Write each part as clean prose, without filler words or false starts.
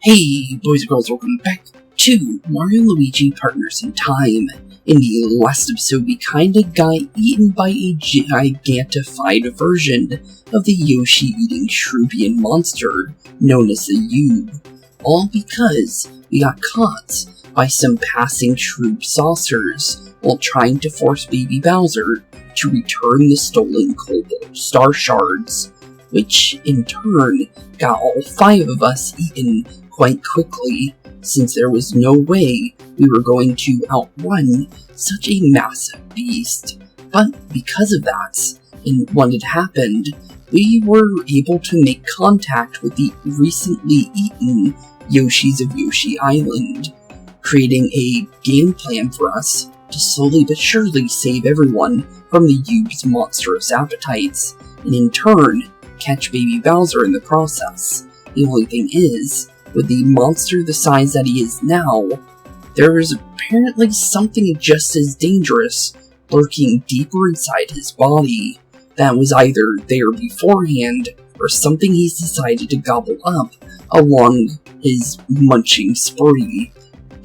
Hey, boys and girls, welcome back to Mario and Luigi Partners in Time. In the last episode, we kinda got eaten by a gigantified version of the Yoshi-eating Shroobian monster known as the Yube. All because we got caught by some passing Shroob saucers while trying to force Baby Bowser to return the stolen Koopa star shards, which in turn got all 5 of us eaten quite quickly, since there was no way we were going to outrun such a massive beast. But because of that, and what had happened, we were able to make contact with the recently eaten Yoshis of Yoshi Island, creating a game plan for us to slowly but surely save everyone from the Yube's monstrous appetites, and in turn, catch Baby Bowser in the process. The only thing is, with the monster the size that he is now, there is apparently something just as dangerous lurking deeper inside his body that was either there beforehand or something he's decided to gobble up along his munching spree.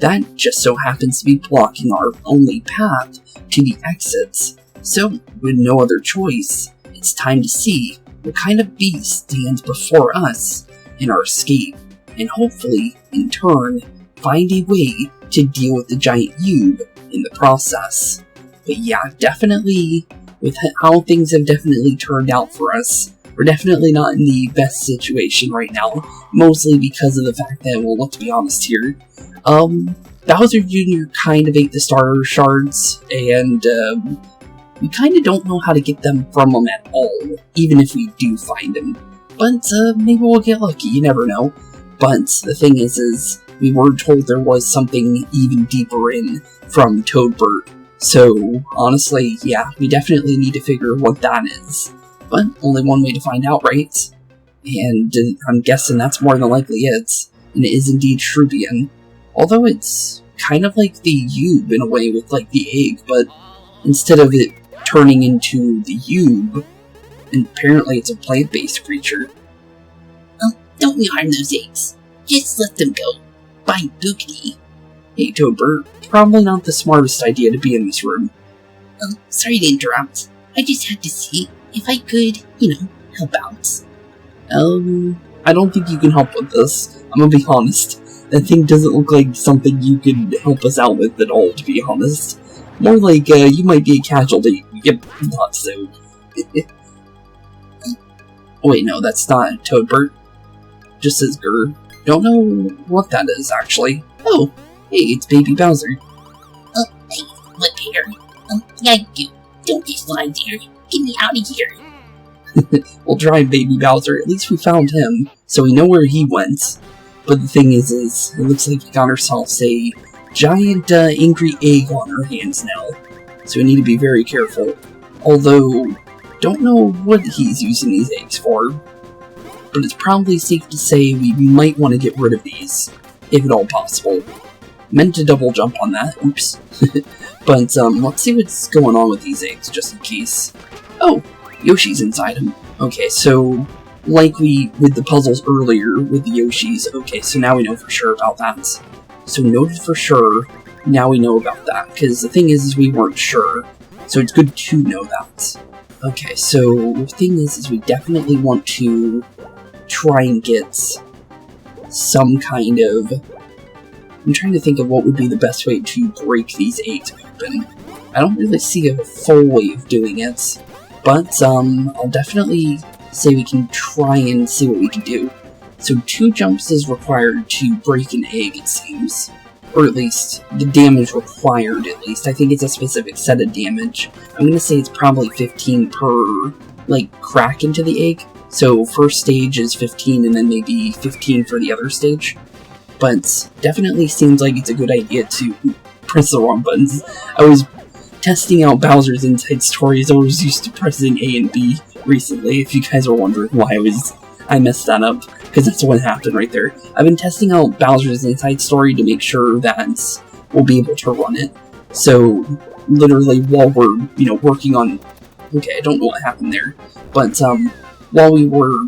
That just so happens to be blocking our only path to the exits. So, with no other choice, it's time to see what kind of beast stands before us in our escape, and hopefully, in turn, find a way to deal with the giant Yube in the process. But yeah, definitely, with how things have definitely turned out for us, we're definitely not in the best situation right now, mostly because of the fact that, well, let's be honest here, Bowser Jr. kind of ate the star shards, and, we kind of don't know how to get them from him at all, even if we do find him. But, maybe we'll get lucky, you never know. But the thing is we were told there was something even deeper in from Toadsworth. So, honestly, yeah, we definitely need to figure what that is. But only one way to find out, right? And I'm guessing that's more than likely it. And it is indeed Shroobian. Although it's kind of like the Yube in a way with like the egg, but instead of it turning into the Yube, and apparently it's a plant-based creature. Oh, don't you harm those eggs. Just let them go. By Bookity. Hey, Toadbert, probably not the smartest idea to be in this room. Oh, sorry to interrupt. I just had to see if I could, help out. I don't think you can help with this. I'm gonna be honest. That thing doesn't look like something you can help us out with at all, to be honest. More like, you might be a casualty. Yep, thought so. Wait, no, that's not Toadbert. Just says Grr. Don't know what that is, actually. Oh, hey, it's Baby Bowser. Oh, hey, look here. Yeah, don't just lie there. Get me out of here. We'll try Baby Bowser. At least we found him, so we know where he went. But the thing is it looks like we got ourselves a giant, angry egg on our hands now. So we need to be very careful. Although, don't know what he's using these eggs for. But it's probably safe to say we might want to get rid of these, if at all possible. Meant to double jump on that, oops. But, let's see what's going on with these eggs, just in case. Oh, Yoshi's inside him. Okay, so, like with the puzzles earlier with the Yoshis, okay, so now we know for sure about that. So noted for sure, now we know about that, because the thing is we weren't sure, so it's good to know that. Okay, so the thing is we definitely want to try and get some kind of... I'm trying to think of what would be the best way to break these eggs open. I don't really see a full way of doing it, but I'll definitely say we can try and see what we can do. So 2 jumps is required to break an egg, it seems. Or at least, the damage required, at least. I think it's a specific set of damage. I'm gonna say it's probably 15 per, crack into the egg. So first stage is 15, and then maybe 15 for the other stage. But definitely seems like it's a good idea to press the wrong buttons. I was testing out Bowser's Inside Stories. I was used to pressing A and B recently, if you guys are wondering why I messed that up, because that's what happened right there. I've been testing out Bowser's Inside Story to make sure that we'll be able to run it. So, literally, while we're, working on... Okay, I don't know what happened there. But, while we were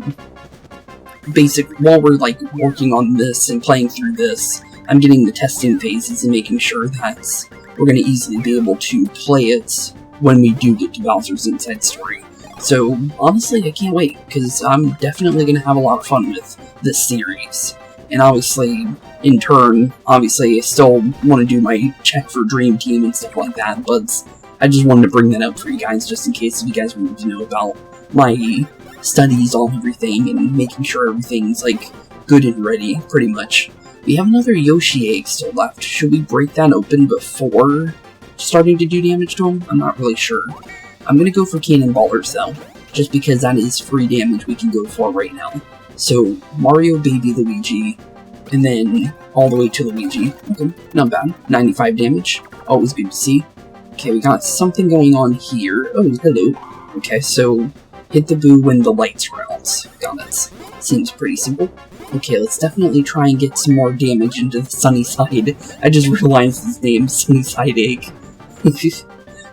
while we're like working on this and playing through this, I'm getting the testing phases and making sure that we're going to easily be able to play it when we do get to Bowser's Inside Story. So honestly, I can't wait, because I'm definitely going to have a lot of fun with this series. And obviously, in turn, I still want to do my check for Dream Team and stuff like that, but I just wanted to bring that up for you guys, just in case if you guys wanted to know about my studies on everything and making sure everything's, like, good and ready, pretty much. We have another Yoshi egg still left. Should we break that open before starting to do damage to him? I'm not really sure. I'm gonna go for Cannonballers, though, just because that is free damage we can go for right now. So, Mario, Baby Luigi, and then all the way to Luigi. Okay, not bad. 95 damage. Always good to see. Okay, we got something going on here. Oh, hello. Okay, so hit the boo when the lights are out. Got it. Seems pretty simple. Okay, let's definitely try and get some more damage into the Sunnycide. I just realized his name, Sunnycide Egg.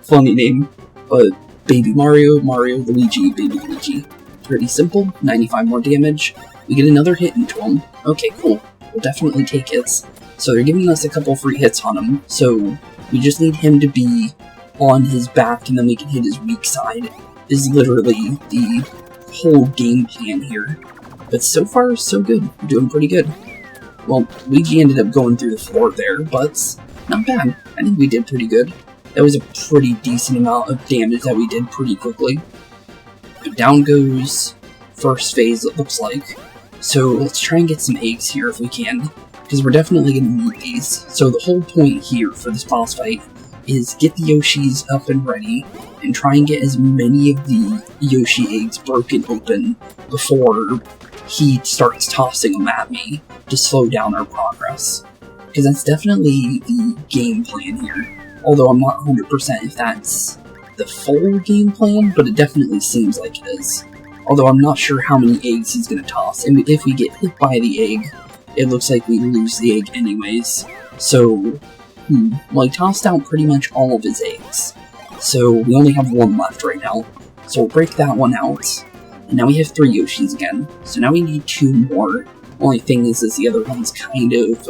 Funny name. But Baby Mario, Luigi, Baby Luigi. Pretty simple. 95 more damage. We get another hit into him. Okay, cool. We'll definitely take it. So they're giving us a couple free hits on him, so we just need him to be on his back and then we can hit his weak side. Is literally the whole game plan here. But so far, so good. We're doing pretty good. Well, Luigi ended up going through the floor there, but not bad. I think we did pretty good. That was a pretty decent amount of damage that we did pretty quickly. But down goes first phase, it looks like. So let's try and get some eggs here if we can, because we're definitely going to need these. So the whole point here for this boss fight is get the Yoshis up and ready, and try and get as many of the Yoshi eggs broken open before he starts tossing them at me to slow down our progress. Because that's definitely the game plan here. Although I'm not 100% if that's the full game plan, but it definitely seems like it is. Although I'm not sure how many eggs he's going to toss, and if we get hit by the egg, it looks like we lose the egg anyways. So, well, he tossed out pretty much all of his eggs. So we only have one left right now. So we'll break that one out. And now we have 3 Yoshis again. So now we need 2 more. Only thing is the other one's kind of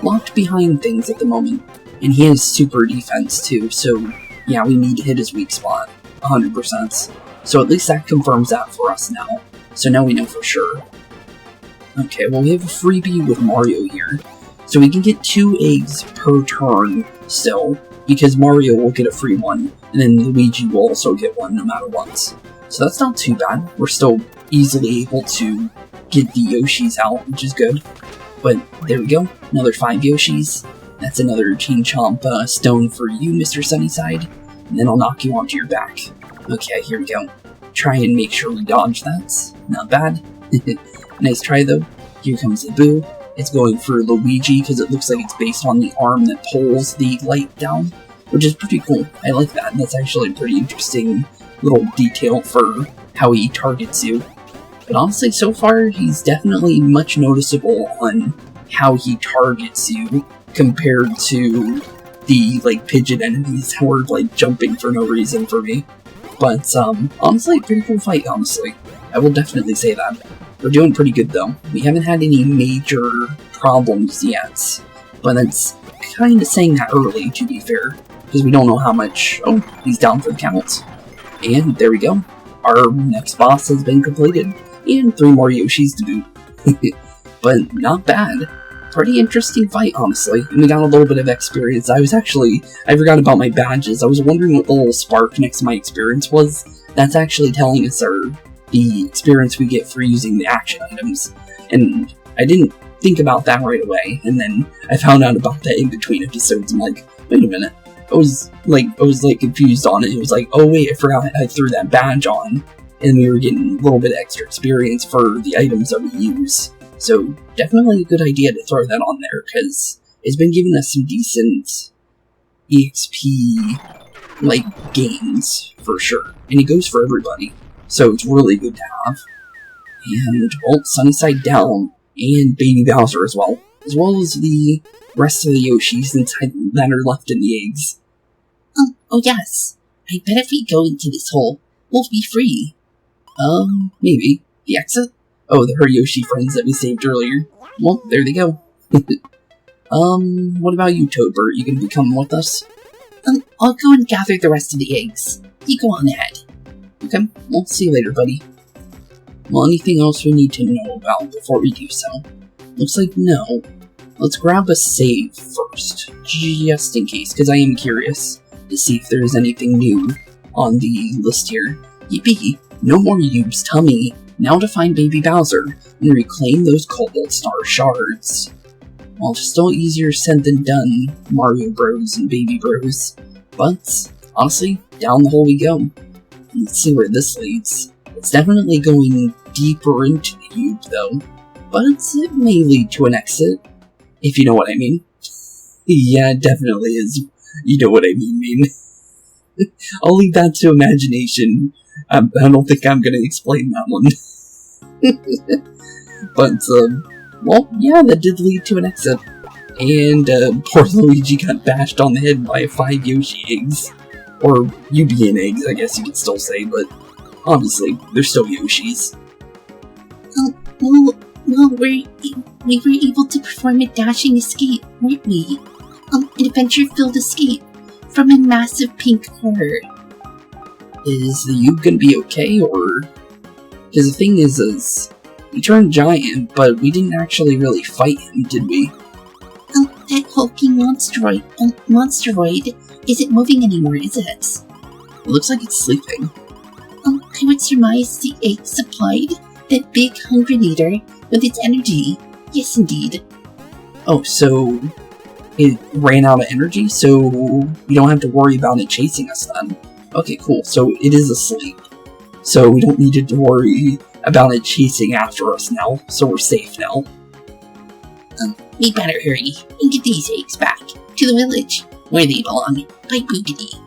locked behind things at the moment. And he has super defense too, so yeah, we need to hit his weak spot. 100%. So at least that confirms that for us now. So now we know for sure. Okay, well we have a freebie with Mario here. So we can get 2 eggs per turn still, because Mario will get a free one, and then Luigi will also get one no matter what. So that's not too bad. We're still easily able to get the Yoshis out, which is good. But there we go, another 5 Yoshis. That's another Chain Chomp stone for you, Mr. Sunnycide. And then I'll knock you onto your back. Okay, here we go. Try and make sure we dodge that. Not bad. Nice try though. Here comes the boo. It's going for Luigi because it looks like it's based on the arm that pulls the light down, which is pretty cool. I like that. That's actually a pretty interesting little detail for how he targets you. But honestly, so far, he's definitely much noticeable on how he targets you compared to the, like, pigeon enemies that were, like, jumping for no reason for me. But, honestly, pretty cool fight, honestly. I will definitely say that. We're doing pretty good, though. We haven't had any major problems yet. But that's kind of saying that early, to be fair. Because we don't know how much... Oh, he's down for the count. And there we go. Our next boss has been completed. And 3 more Yoshis to boot. But not bad. Pretty interesting fight, honestly. And we got a little bit of experience. I forgot about my badges. I was wondering what the little spark next to my experience was. That's actually telling us the experience we get for using the action items. And I didn't think about that right away. And then I found out about that in between episodes. I'm like, wait a minute. I was confused on it. It was like, oh wait, I forgot I threw that badge on. And we were getting a little bit of extra experience for the items that we use. So, definitely a good idea to throw that on there, because it's been giving us some decent EXP, gains, for sure. And it goes for everybody, so it's really good to have. And, well, Sunnycide down, and Baby Bowser as well as the rest of the Yoshis that are left in the eggs. Oh yes. I bet if we go into this hole, we'll be free. Maybe. The exit? Oh, the Yoshi friends that we saved earlier. Well, there they go. What about you, Toadbird? You gonna be coming with us? I'll go and gather the rest of the eggs. You go on ahead. Okay, we'll see you later, buddy. Well, anything else we need to know about before we do so? Looks like no. Let's grab a save first, just in case, because I am curious to see if there's anything new on the list here. Yippee! No more Yube's tummy. Now to find Baby Bowser and reclaim those Cobalt Star shards. Well, still easier said than done, Mario Bros and Baby Bros. But, honestly, down the hole we go. Let's see where this leads. It's definitely going deeper into the Yube, though. But it may lead to an exit, if you know what I mean. Yeah, it definitely is. You know what I mean. I'll leave that to imagination. I don't think I'm gonna explain that one. But, well, yeah, that did lead to an exit. And, poor Luigi got bashed on the head by 5 Yoshi eggs. Or Yubian eggs, I guess you could still say, but obviously, they're still Yoshis. Well, we were able to perform a dashing escape, weren't we? An adventure-filled escape from a massive pink horror. Is the Yube gonna be okay, or... Because the thing is, he turned giant, but we didn't actually really fight him, did we? That hulking monsteroid isn't moving anymore, is it? It looks like it's sleeping. I would surmise the egg supplied that big hungry leader with its energy. Yes, indeed. Oh, so it ran out of energy, so we don't have to worry about it chasing us then. Okay, cool. So it is asleep. So we don't need to worry about it chasing after us now, so we're safe now. We better hurry and get these eggs back to the village, where they belong, by Boogity.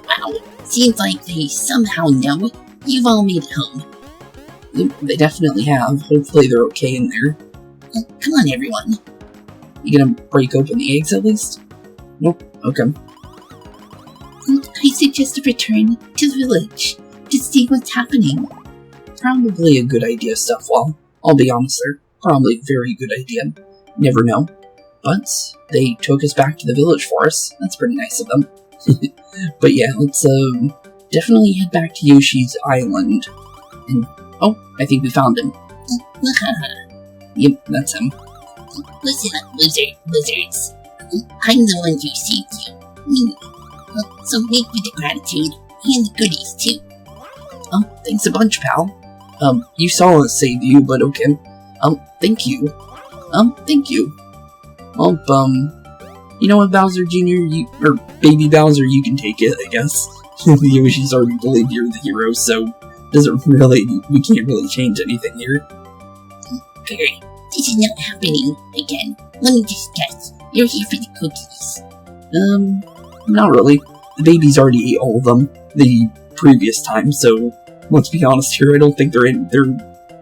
Wow, seems like they somehow know you've all made it home. They definitely have. Hopefully they're okay in there. Come on, everyone. You gonna break open the eggs at least? Nope. Okay. I suggest a return to the village to see what's happening. Probably a good idea, Stuffwell. I'll be honest there. Probably a very good idea. Never know. But they took us back to the village for us. That's pretty nice of them. But yeah, let's definitely head back to Yoshi's Island. And oh, I think we found him. Yep, that's him. Listen up, lizards. I'm the one who saved you. So make me the gratitude and the goodies too. Thanks a bunch, pal. You saw us save you, but okay. Thank you. Thank you. Well, you know what, Bowser Jr., or Baby Bowser, you can take it, I guess. The Yoshi's already believe you're the hero, so we can't really change anything here. Barry, this is not happening again. Let me just guess. You're here for the cookies. Not really. The babies already ate all of them the previous time, so let's be honest here, I don't think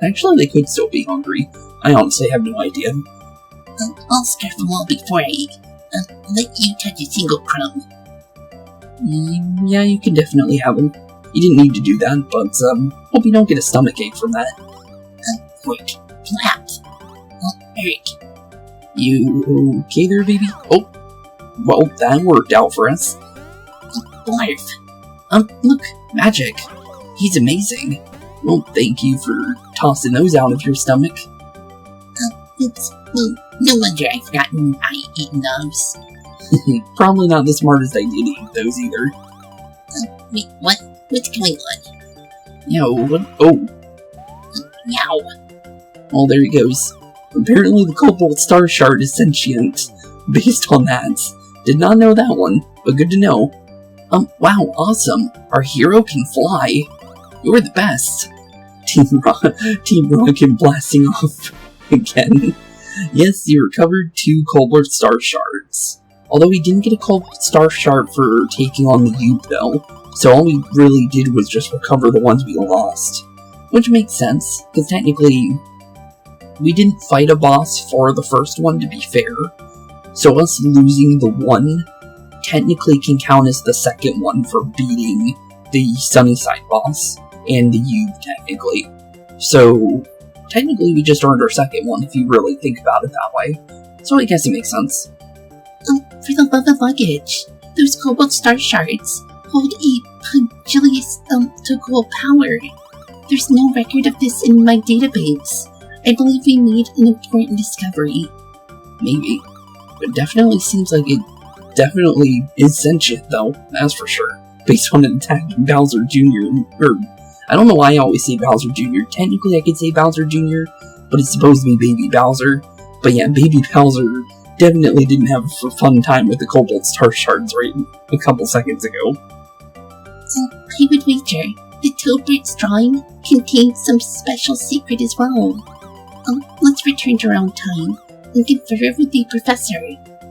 actually, they could still be hungry. I honestly have no idea. I'll scarf them all before I let you touch a single crumb. Yeah, you can definitely have them. You didn't need to do that, but, hope you don't get a stomachache from that. Quick, perhaps. Eric. You okay there, baby? Oh, well, that worked out for us. Blarf. Look, magic. He's amazing. Well, thank you for tossing those out of your stomach. Oops. Well, no wonder I've forgotten I eaten those. Probably not the smartest idea to eat those either. Wait, what? What's going on? Yeah, what? Oh. Meow. Well, there he goes. Apparently the Cobalt Star Shard is sentient. Based on that. Did not know that one, but good to know. Wow, awesome. Our hero can fly. You're the best. Team Rocket blasting off again. Yes, you recovered 2 Cobalt Star Shards. Although we didn't get a Cobalt Star Shard for taking on the Yube though, so all we really did was just recover the ones we lost. Which makes sense, because technically, we didn't fight a boss for the first one to be fair, so us losing the one technically can count as the second one for beating the Sunnycide boss, and the Yube technically. So, technically we just earned our second one if you really think about it that way. So I guess it makes sense. For the love of luggage, those cobalt star shards hold a punctilious cool power. There's no record of this in my database. I believe we made an important discovery. Maybe. But it definitely seems like it definitely is sentient, though, that's for sure. Based on an attack from Bowser Jr. I don't know why I always say Bowser Jr. Technically I could say Bowser Jr., but it's supposed to be Baby Bowser. But yeah, Baby Bowser definitely didn't have a fun time with the Cobalt Star Shards right a couple seconds ago. I would wager the Toadbird's drawing contains some special secret as well. Let's return to our own time and confer with the professor.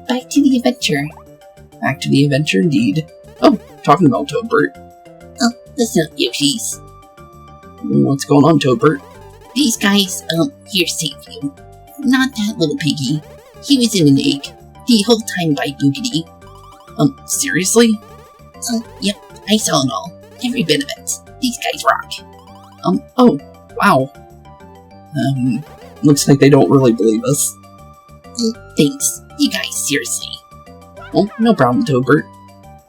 Back to the adventure. Back to the adventure indeed. Oh, talking about Toadbird. That's not Yoshi's. What's going on, Toadbird? These guys, here save you. Not that little piggy. He was in an egg the whole time by Boogity. Seriously? Yep, I saw it all. Every bit of it. These guys rock. Oh, wow. Looks like they don't really believe us. Thanks. You guys, seriously. Well, no problem, Toadbird.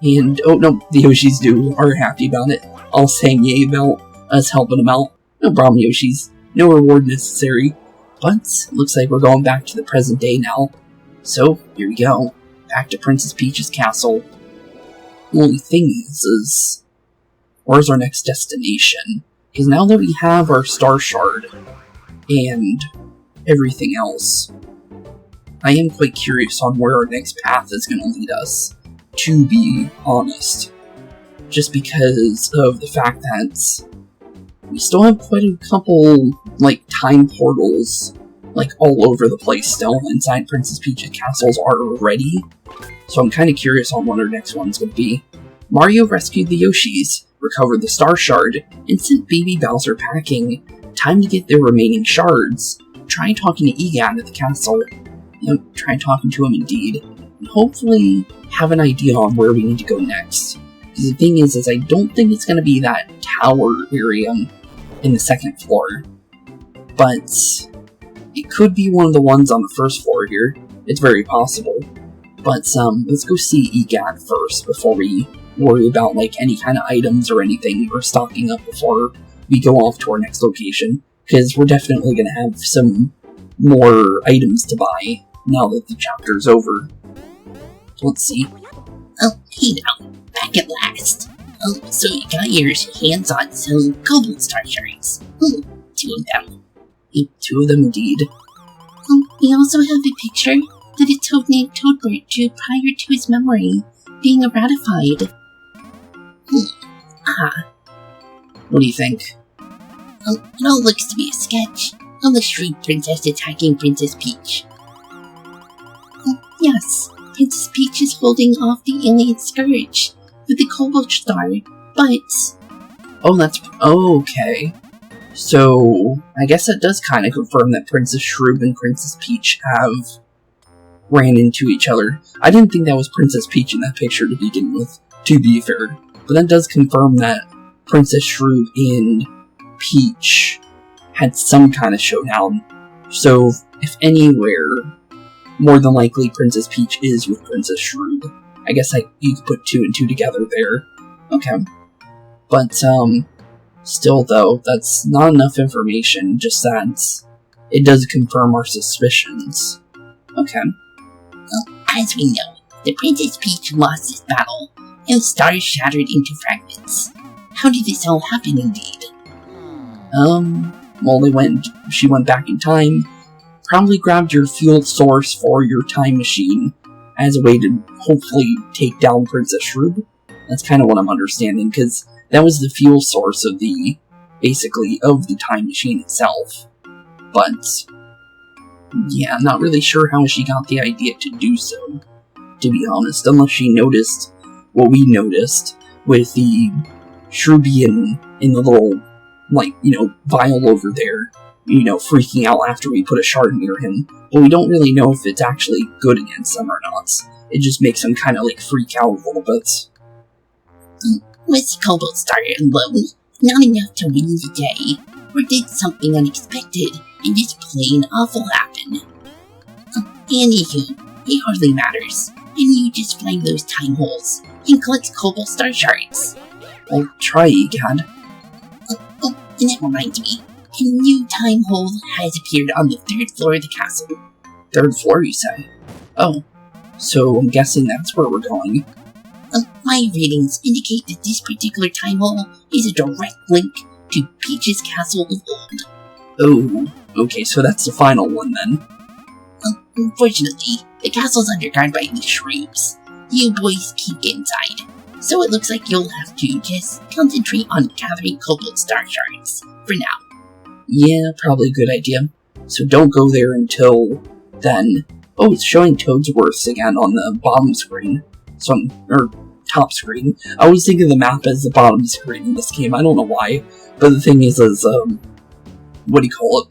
And, oh no, the Yoshis are happy about it. All saying yay about us helping them out. No problem, Yoshis. No reward necessary. But, looks like we're going back to the present day now. So, here we go. Back to Princess Peach's castle. The only thing is, where's our next destination? Because now that we have our Star Shard, and everything else, I am quite curious on where our next path is going to lead us, to be honest. Just because of the fact that we still have quite a couple, time portals, all over the place still inside Princess Peach's castles already. So I'm kind of curious on what our next one's going to be. Mario rescued the Yoshis, recovered the Star Shard, and sent Baby Bowser packing. Time to get their remaining shards. Try talking to Egan at the castle. Try talking to him indeed. And hopefully have an idea on where we need to go next. Because the thing is I don't think it's going to be that tower area in the second floor. But it could be one of the ones on the first floor here. It's very possible. But let's go see Egan first before we worry about any kind of items or anything we're stocking up before we go off to our next location. Because we're definitely going to have some more items to buy now that the chapter's over. Let's see. Hey now, back at last. So you got your hands on some Cobalt Star Shards. 2 of them. Two of them indeed. We also have a picture that a toad named Toadbird drew prior to his memory being ratified. What do you think? It all looks to be a sketch of the Shroobs princess attacking Princess Peach. Yes, Princess Peach is holding off the alien scourge with the Cobalt Star, but... Oh, that's... okay. So, I guess that does kind of confirm that Princess Shroobs and Princess Peach have ran into each other. I didn't think that was Princess Peach in that picture to begin with, to be fair. But that does confirm that Princess Shroobs and Peach had some kind of showdown. So, if anywhere, more than likely Princess Peach is with Princess Shroobs. I guess you could put 2 and 2 together there. Okay. But, still though, that's not enough information, just that it does confirm our suspicions. Okay. Well, as we know, the Princess Peach lost this battle, and the stars shattered into fragments. How did this all happen indeed? Well, she went back in time, probably grabbed your fuel source for your time machine as a way to hopefully take down Princess Shroobs. That's kind of what I'm understanding, because that was the fuel source of the time machine itself. But, yeah, I'm not really sure how she got the idea to do so, to be honest, unless she noticed what we noticed with the Shroobian in the little, vial over there, freaking out after we put a shard near him. But we don't really know if it's actually good against them or not. It just makes him kind of, freak out a little bit. Was Cobalt Star alone not enough to win the day? or did something unexpected and just plain awful happen? Anywho, it hardly matters, and you just find those time holes and collect Koopa star shards. I'll try, Egad. And that reminds me, a new time hole has appeared on the 3rd floor of the castle. 3rd floor, you say? Oh, so I'm guessing that's where we're going. My ratings indicate that this particular time hole is a direct link to Peach's Castle of Old. Oh, okay, so that's the final one then. Unfortunately, the castle's under guard by the Shroobs. You boys can't get inside, so it looks like you'll have to just concentrate on gathering Kobold Star Shards, for now. Yeah, probably a good idea. So don't go there until then. Oh, it's showing Toadsworth again on the bottom screen. Or top screen. I always think of the map as the bottom screen in this game, I don't know why. But the thing is, what do you call it?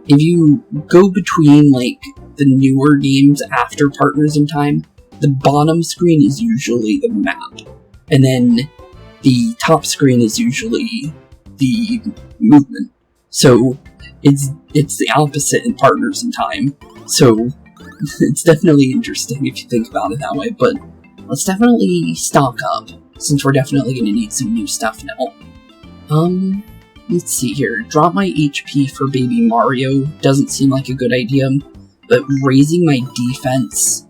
If you go between, like, the newer games after Partners in Time, the bottom screen is usually the map. And then the top screen is usually the movement. So it's the opposite in Partners in Time. So it's definitely interesting if you think about it that way, but let's definitely stock up, since we're definitely going to need some new stuff now. Let's see here. Drop my HP for Baby Mario doesn't seem like a good idea, but raising my defense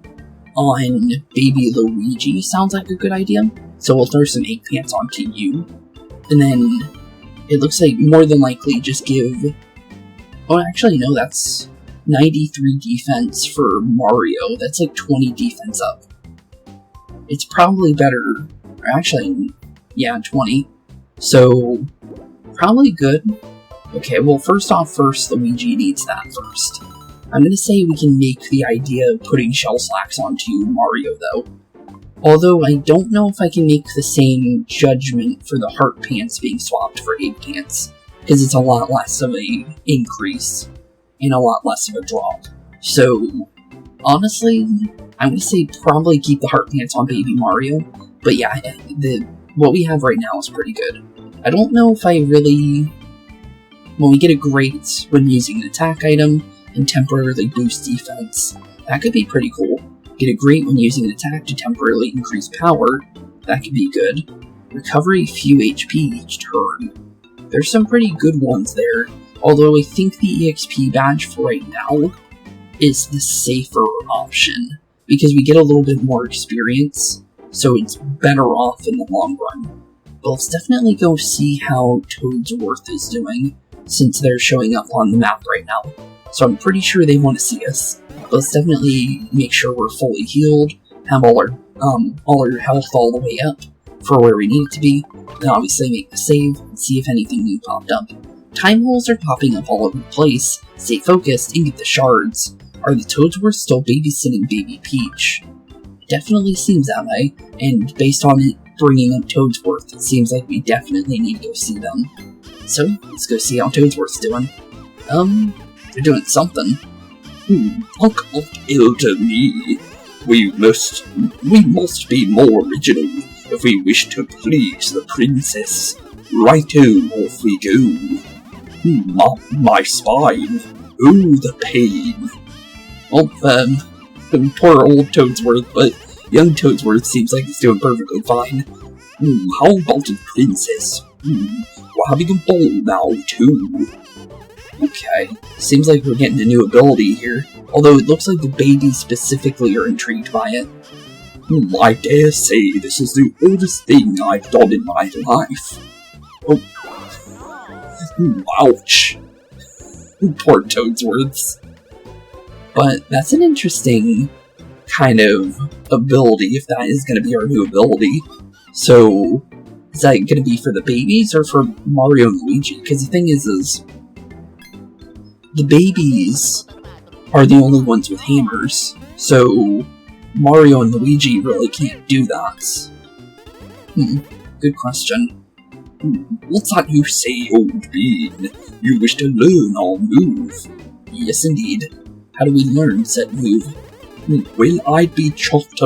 on Baby Luigi sounds like a good idea. So we'll throw some egg pants onto you. And then it looks like more than likely just give... Oh, actually, no, that's 93 defense for Mario. That's like 20 defense up. It's probably better... Or actually, yeah, 20. So... probably good. Okay, well, first, Luigi needs that first. I'm gonna say we can make the idea of putting shell slacks onto Mario, though. Although, I don't know if I can make the same judgment for the heart pants being swapped for egg pants, because it's a lot less of a increase, and a lot less of a drop. So, honestly, I'm gonna say probably keep the heart pants on Baby Mario, but yeah, what we have right now is pretty good. I don't know if I really... When we get a great when using an attack item and temporarily boost defense, that could be pretty cool. Get a great when using an attack to temporarily increase power, that could be good. Recover a few HP each turn. There's some pretty good ones there, although I think the EXP badge for right now is the safer option, because we get a little bit more experience, so it's better off in the long run. But let's definitely go see how Toadsworth is doing, since they're showing up on the map right now. So I'm pretty sure they want to see us. But let's definitely make sure we're fully healed, have all our health all the way up for where we need it to be, and obviously make the save and see if anything new popped up. Time holes are popping up all over the place. Stay focused and get the shards. Are the Toadsworth still babysitting Baby Peach? It definitely seems that way, and based on it bringing up Toadsworth, it seems like we definitely need to go see them. So, let's go see how Toadsworth's doing. They're doing something. Look ill to me. We must be more original if we wish to please the princess. Righto, off we go. My spine. Oh, the pain. Well, poor old Toadsworth, but young Toadsworth seems like he's doing perfectly fine. How about the princess? We're having a ball now, too. Okay, seems like we're getting a new ability here, although it looks like the babies specifically are intrigued by it. I dare say this is the oldest thing I've done in my life. Oh. Ouch. Poor Toadsworths. But that's an interesting kind of ability, if that is going to be our new ability. So, is that going to be for the babies or for Mario and Luigi? Because the thing is the babies are the only ones with hammers, so Mario and Luigi really can't do that. Good question. What's that you say, old bean? You wish to learn our move? Yes, indeed. How do we learn said move? Well, I'd be chuffed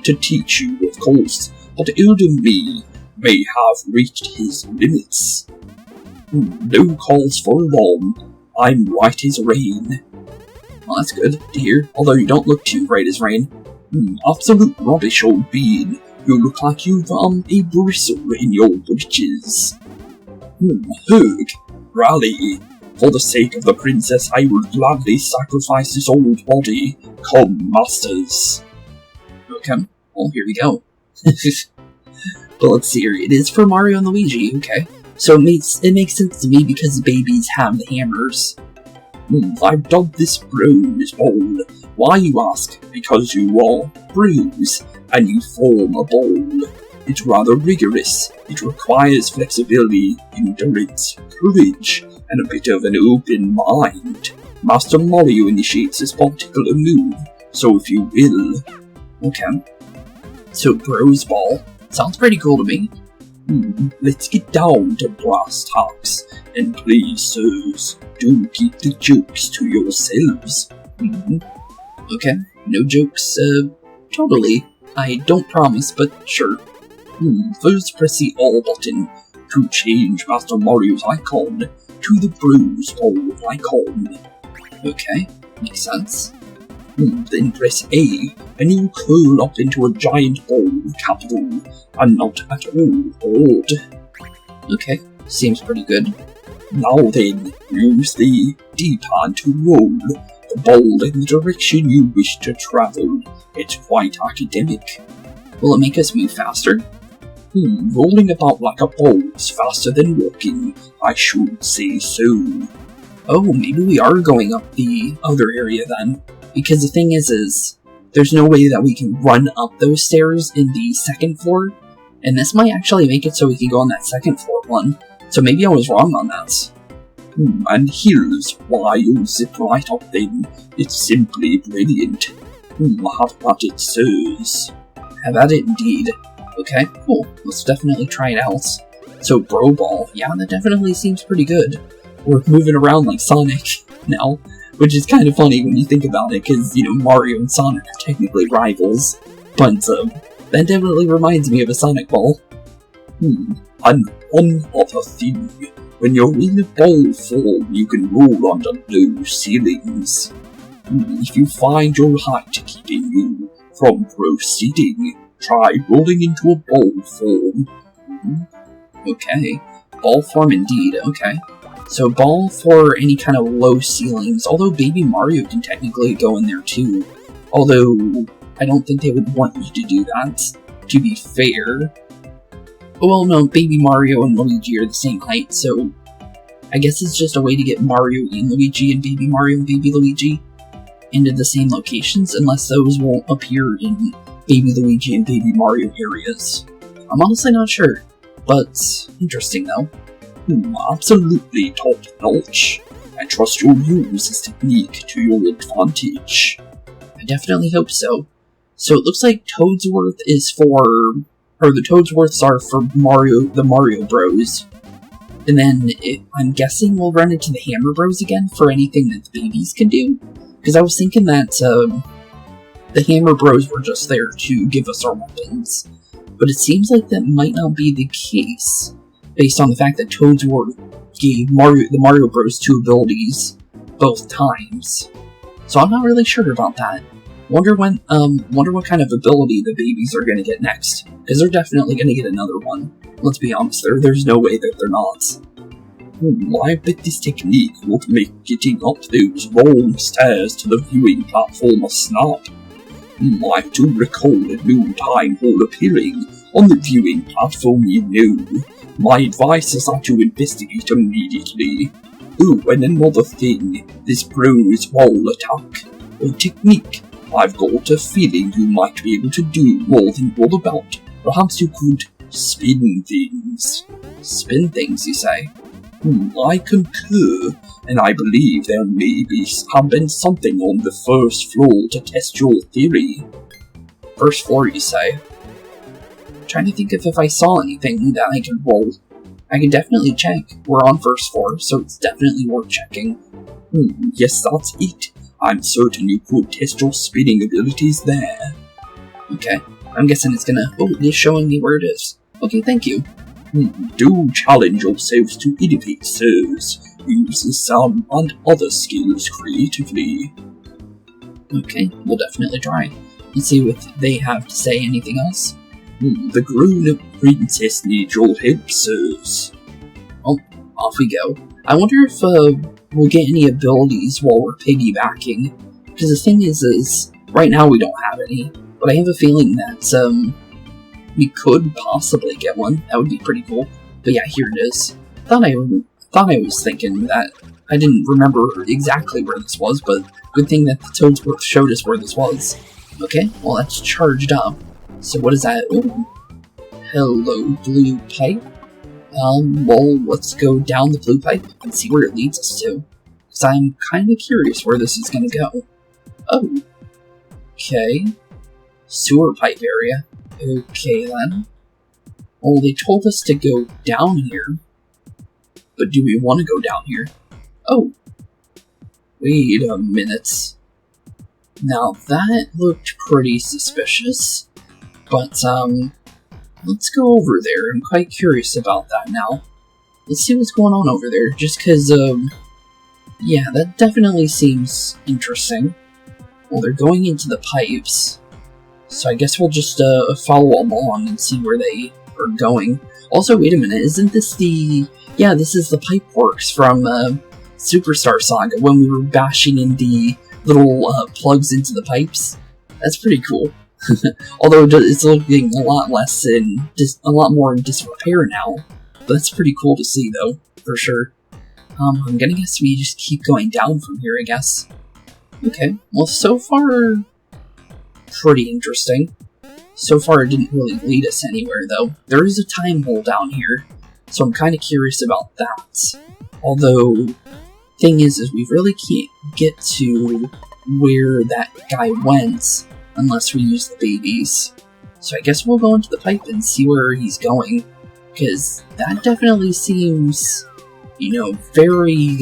to teach you, of course, but elder me may have reached his limits. No calls for alarm. I'm right as rain. Well, that's good to hear, although you don't look too right as rain. Absolute rubbish, old bean. You look like you've, a bristle in your breeches. Hug, rally. For the sake of the princess, I will gladly sacrifice this old body. Come, masters. Okay, well, here we go. But let's see here, it is for Mario and Luigi, okay. So it makes sense to me because the babies have the hammers. I've dubbed this Bros Bowl. Why, you ask? Because you are bros, and you form a bowl. It's rather rigorous. It requires flexibility, endurance, courage, and a bit of an open mind. Master Mario initiates this particular move, so if you will. Okay. So Bros Ball. Sounds pretty cool to me. Let's get down to brass tacks, and please, sirs, do keep the jokes to yourselves. Okay, no jokes, totally. I don't promise, but sure. First press the R button to change Master Mario's icon to the Bros Bowl icon. Okay, makes sense. Then press A, and you curl up into a giant ball, capital, and not at all odd. Okay, seems pretty good. Now then, use the D-pad to roll the ball in the direction you wish to travel. It's quite academic. Will it make us move faster? Rolling about like a ball is faster than walking, I should say so. Oh, maybe we are going up the other area then. Because the thing is there's no way that we can run up those stairs in the second floor, and this might actually make it so we can go on that second floor one, so maybe I was wrong on that. And here's why you zip right up then. It's simply brilliant. Have at it, sirs. Have at it indeed. Okay, cool. Let's definitely try it out. So, Bro Ball, yeah, that definitely seems pretty good. We're moving around like Sonic now. Which is kind of funny when you think about it, because, Mario and Sonic are technically rivals. But, that definitely reminds me of a Sonic Ball. And one other thing. When you're in a ball form, you can roll under low ceilings. If you find your height keeping you from proceeding, try rolling into a ball form. Okay. Ball form indeed, okay. So ball for any kind of low ceilings, although Baby Mario can technically go in there too. Although, I don't think they would want you to do that, to be fair. Well, no, Baby Mario and Luigi are the same height, so I guess it's just a way to get Mario and Luigi and Baby Mario and Baby Luigi into the same locations, unless those won't appear in Baby Luigi and Baby Mario areas. I'm honestly not sure, but interesting though. Absolutely top-notch. I trust you'll use this technique to your advantage. I definitely hope so. So it looks like Toadsworth is for... or the Toadsworths are for the Mario Bros. And then I'm guessing we'll run into the Hammer Bros again for anything that the babies can do. Because I was thinking that the Hammer Bros were just there to give us our weapons. But it seems like that might not be the case, based on the fact that Toadsworth gave the Mario Bros 2 abilities both times. So I'm not really sure about that. Wonder what kind of ability the babies are going to get next, because they're definitely going to get another one. Let's be honest, there's no way that they're not. I bet this technique would make getting up those long stairs to the viewing platform a snap. I do recall a new time hall appearing on the viewing platform, My advice is that you investigate immediately. Oh, and another thing, this Bros wall attack, or technique. I've got a feeling you might be able to do more than all about. Perhaps you could spin things. Spin things, you say? I concur, and I believe there may have been something on the first floor to test your theory. First floor, you say? Trying to think if I saw anything that I could roll. I can definitely check. We're on first floor, so it's definitely worth checking. Yes, that's it. I'm certain you could test your spinning abilities there. Okay, I'm guessing it's gonna... Oh, it is showing me where it is. Okay, thank you. Do challenge yourselves to innovate, sirs. Use the sound and other skills creatively. Okay, we'll definitely try. Let's see what they have to say. Anything else? The grown-up princess needs your help, sirs. Oh, off we go. I wonder if we'll get any abilities while we're piggybacking. Because the thing is right now we don't have any. But I have a feeling that we could possibly get one. That would be pretty cool. But yeah, here it is. Thought I was thinking that I didn't remember exactly where this was, but good thing that the Toadsworth showed us where this was. Okay, well that's charged up. So what is that? Ooh. Hello, blue pipe. Well, let's go down the blue pipe and see where it leads us to. Because I'm kind of curious where this is going to go. Oh. Okay. Sewer pipe area. Okay, then. Well, they told us to go down here. But do we want to go down here? Oh. Wait a minute. Now, that looked pretty suspicious. But, let's go over there. I'm quite curious about that now. Let's see what's going on over there. Just because, yeah, that definitely seems interesting. Well, they're going into the pipes. So I guess we'll just, follow along and see where they are going. Also, wait a minute, isn't this the... Yeah, this is the pipe works from, Superstar Saga, when we were bashing in the little, plugs into the pipes. That's pretty cool. Although it's looking a lot less a lot more in disrepair now. But that's pretty cool to see, though, for sure. I'm gonna guess we just keep going down from here, I guess. Okay, well, so far, pretty interesting. So far, it didn't really lead us anywhere, though. There is a time hole down here, so I'm kind of curious about that. Although, thing is we really can't get to where that guy went unless we use the babies. So I guess we'll go into the pipe and see where he's going, because that definitely seems, you know, very,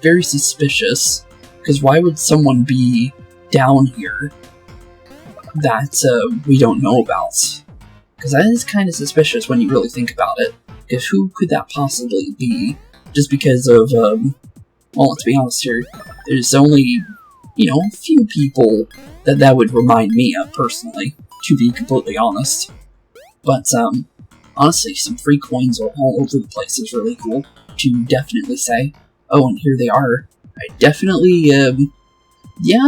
very suspicious. Because why would someone be down here that we don't know about? Because that is kind of suspicious when you really think about it. Because who could that possibly be? Just because of, well, let's be honest here, there's only, you know, a few people that would remind me of, personally, to be completely honest. But, honestly, some free coins all over the place is really cool, to definitely say. Oh, and here they are. I definitely, yeah,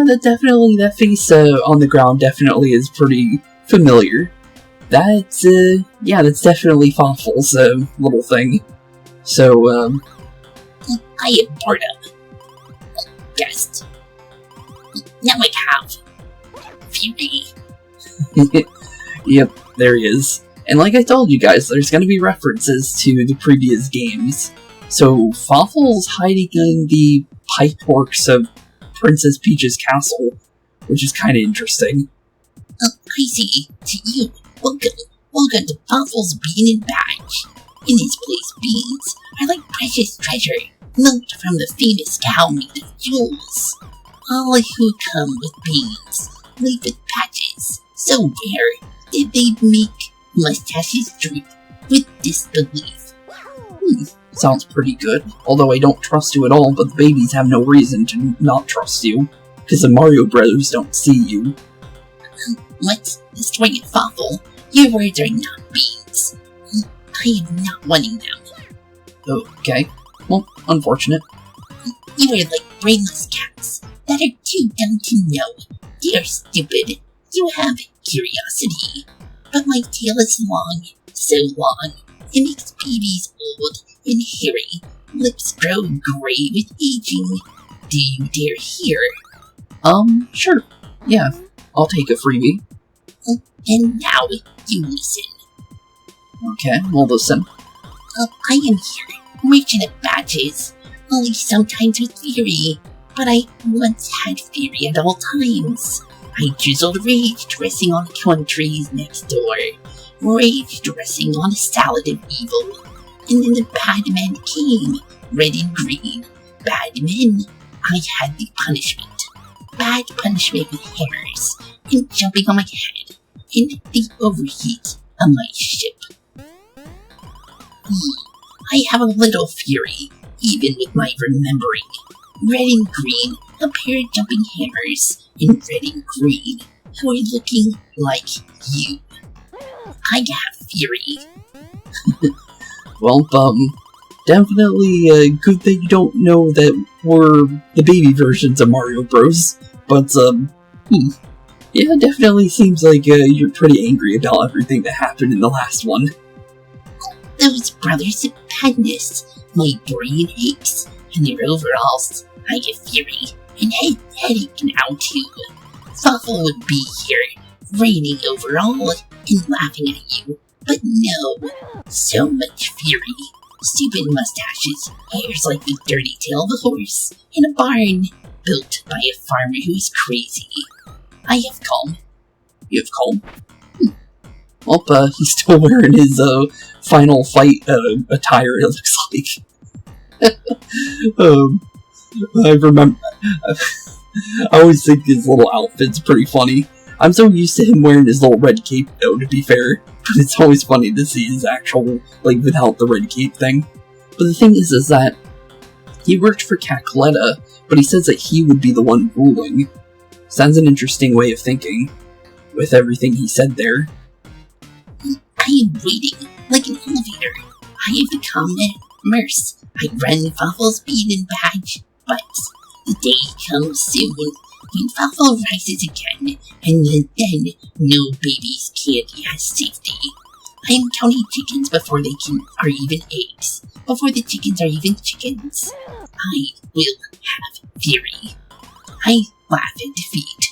that face, on the ground definitely is pretty familiar. That's, yeah, that's definitely Fawful's, little thing. So, I am boredom. Guest. Now I have Fury. Yep, there he is. And like I told you guys, there's gonna be references to the previous games. So, Fawful's hiding in the pipeworks of Princess Peach's castle, which is kind of interesting. Crazy to you. Welcome to Fawful's Bean and Badge. In his place, beans are like precious treasure, milked from the famous cow made of jewels. All who come with beans leave with patches so rare that they'd make mustaches droop with disbelief. Sounds pretty good, although I don't trust you at all, but the babies have no reason to not trust you, because the Mario Brothers don't see you. What's the story of Fawful? Your words are not beans. I am not wanting them. Okay, well, unfortunate. You are like brainless cats that are too dumb to know. They are stupid. You have curiosity. But my tail is long, so long. It makes babies old and hairy. Lips grow gray with aging. Do you dare hear? Sure. Yeah, I'll take a freebie. And now, you listen. Okay, we'll listen. I am here, merchant of badges. Only sometimes with fury. But I once had fury at all times. I drizzled rage dressing on countries next door. Rage dressing on a salad of evil. And then the bad men came, red and green. Bad men. I had the punishment. Bad punishment with hammers, and jumping on my head, and the overheat of my ship. I have a little fury, even with my remembering. Red and green, a pair of jumping hammers, and red and green, who are looking like you. I have fury. Well, definitely good that you don't know that we're the baby versions of Mario Bros. But, yeah, it definitely seems like you're pretty angry about everything that happened in the last one. Those brothers of madness. My brain aches, and their overalls. I get fury, and headache now too. Fuffle would be here, raining overall, and laughing at you. But no, so much fury. Stupid mustaches, hairs like the dirty tail of a horse, in a barn, built by a farmer who is crazy. I have calm. You have calm? Well, he's still wearing his, final fight, attire, it looks like. I remember, I always think his little outfit's pretty funny. I'm so used to him wearing his little red cape, though, to be fair. But it's always funny to see his actual, like, without the red cape thing. But the thing is that he worked for Cacletta, but he says that he would be the one ruling. Sounds an interesting way of thinking, with everything he said there. I am waiting, like an elevator. I have become immersed. I run Fuffle's bead and badge, but the day comes soon when Fuffle rises again, and then no baby's candy has safety. I am counting chickens before they are even eggs, before the chickens are even chickens. I will have fury. I laugh at defeat.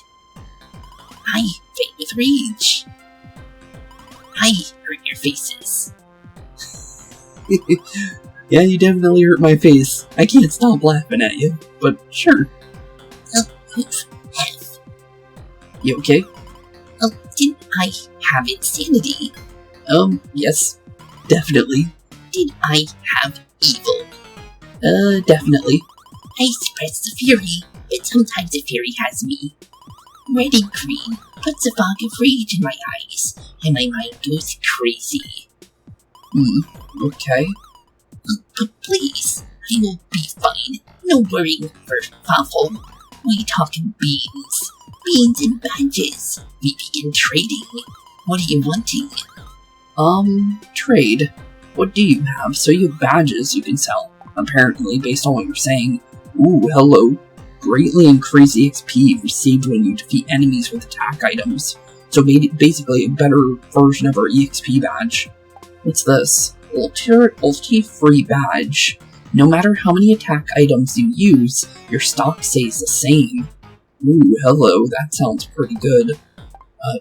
I fight with rage. I hurt your faces. Yeah, you definitely hurt my face. I can't stop laughing at you, but sure. F. You okay? Did I have insanity? Yes. Definitely. Did I have evil? Definitely. I suppress the fury, but sometimes the fury has me. Red and green puts a fog of rage in my eyes, and my mind goes crazy. Okay. But please, I will be fine. No worrying for Fuffle. We talk beans. Beans and badges. We begin trading. What are you wanting? Trade. What do you have? So you have badges you can sell, apparently, based on what you're saying. Ooh, hello. Greatly increased EXP received when you defeat enemies with attack items. So basically a better version of our EXP badge. What's this? Ulti free badge. No matter how many attack items you use, your stock stays the same. Ooh, hello, that sounds pretty good.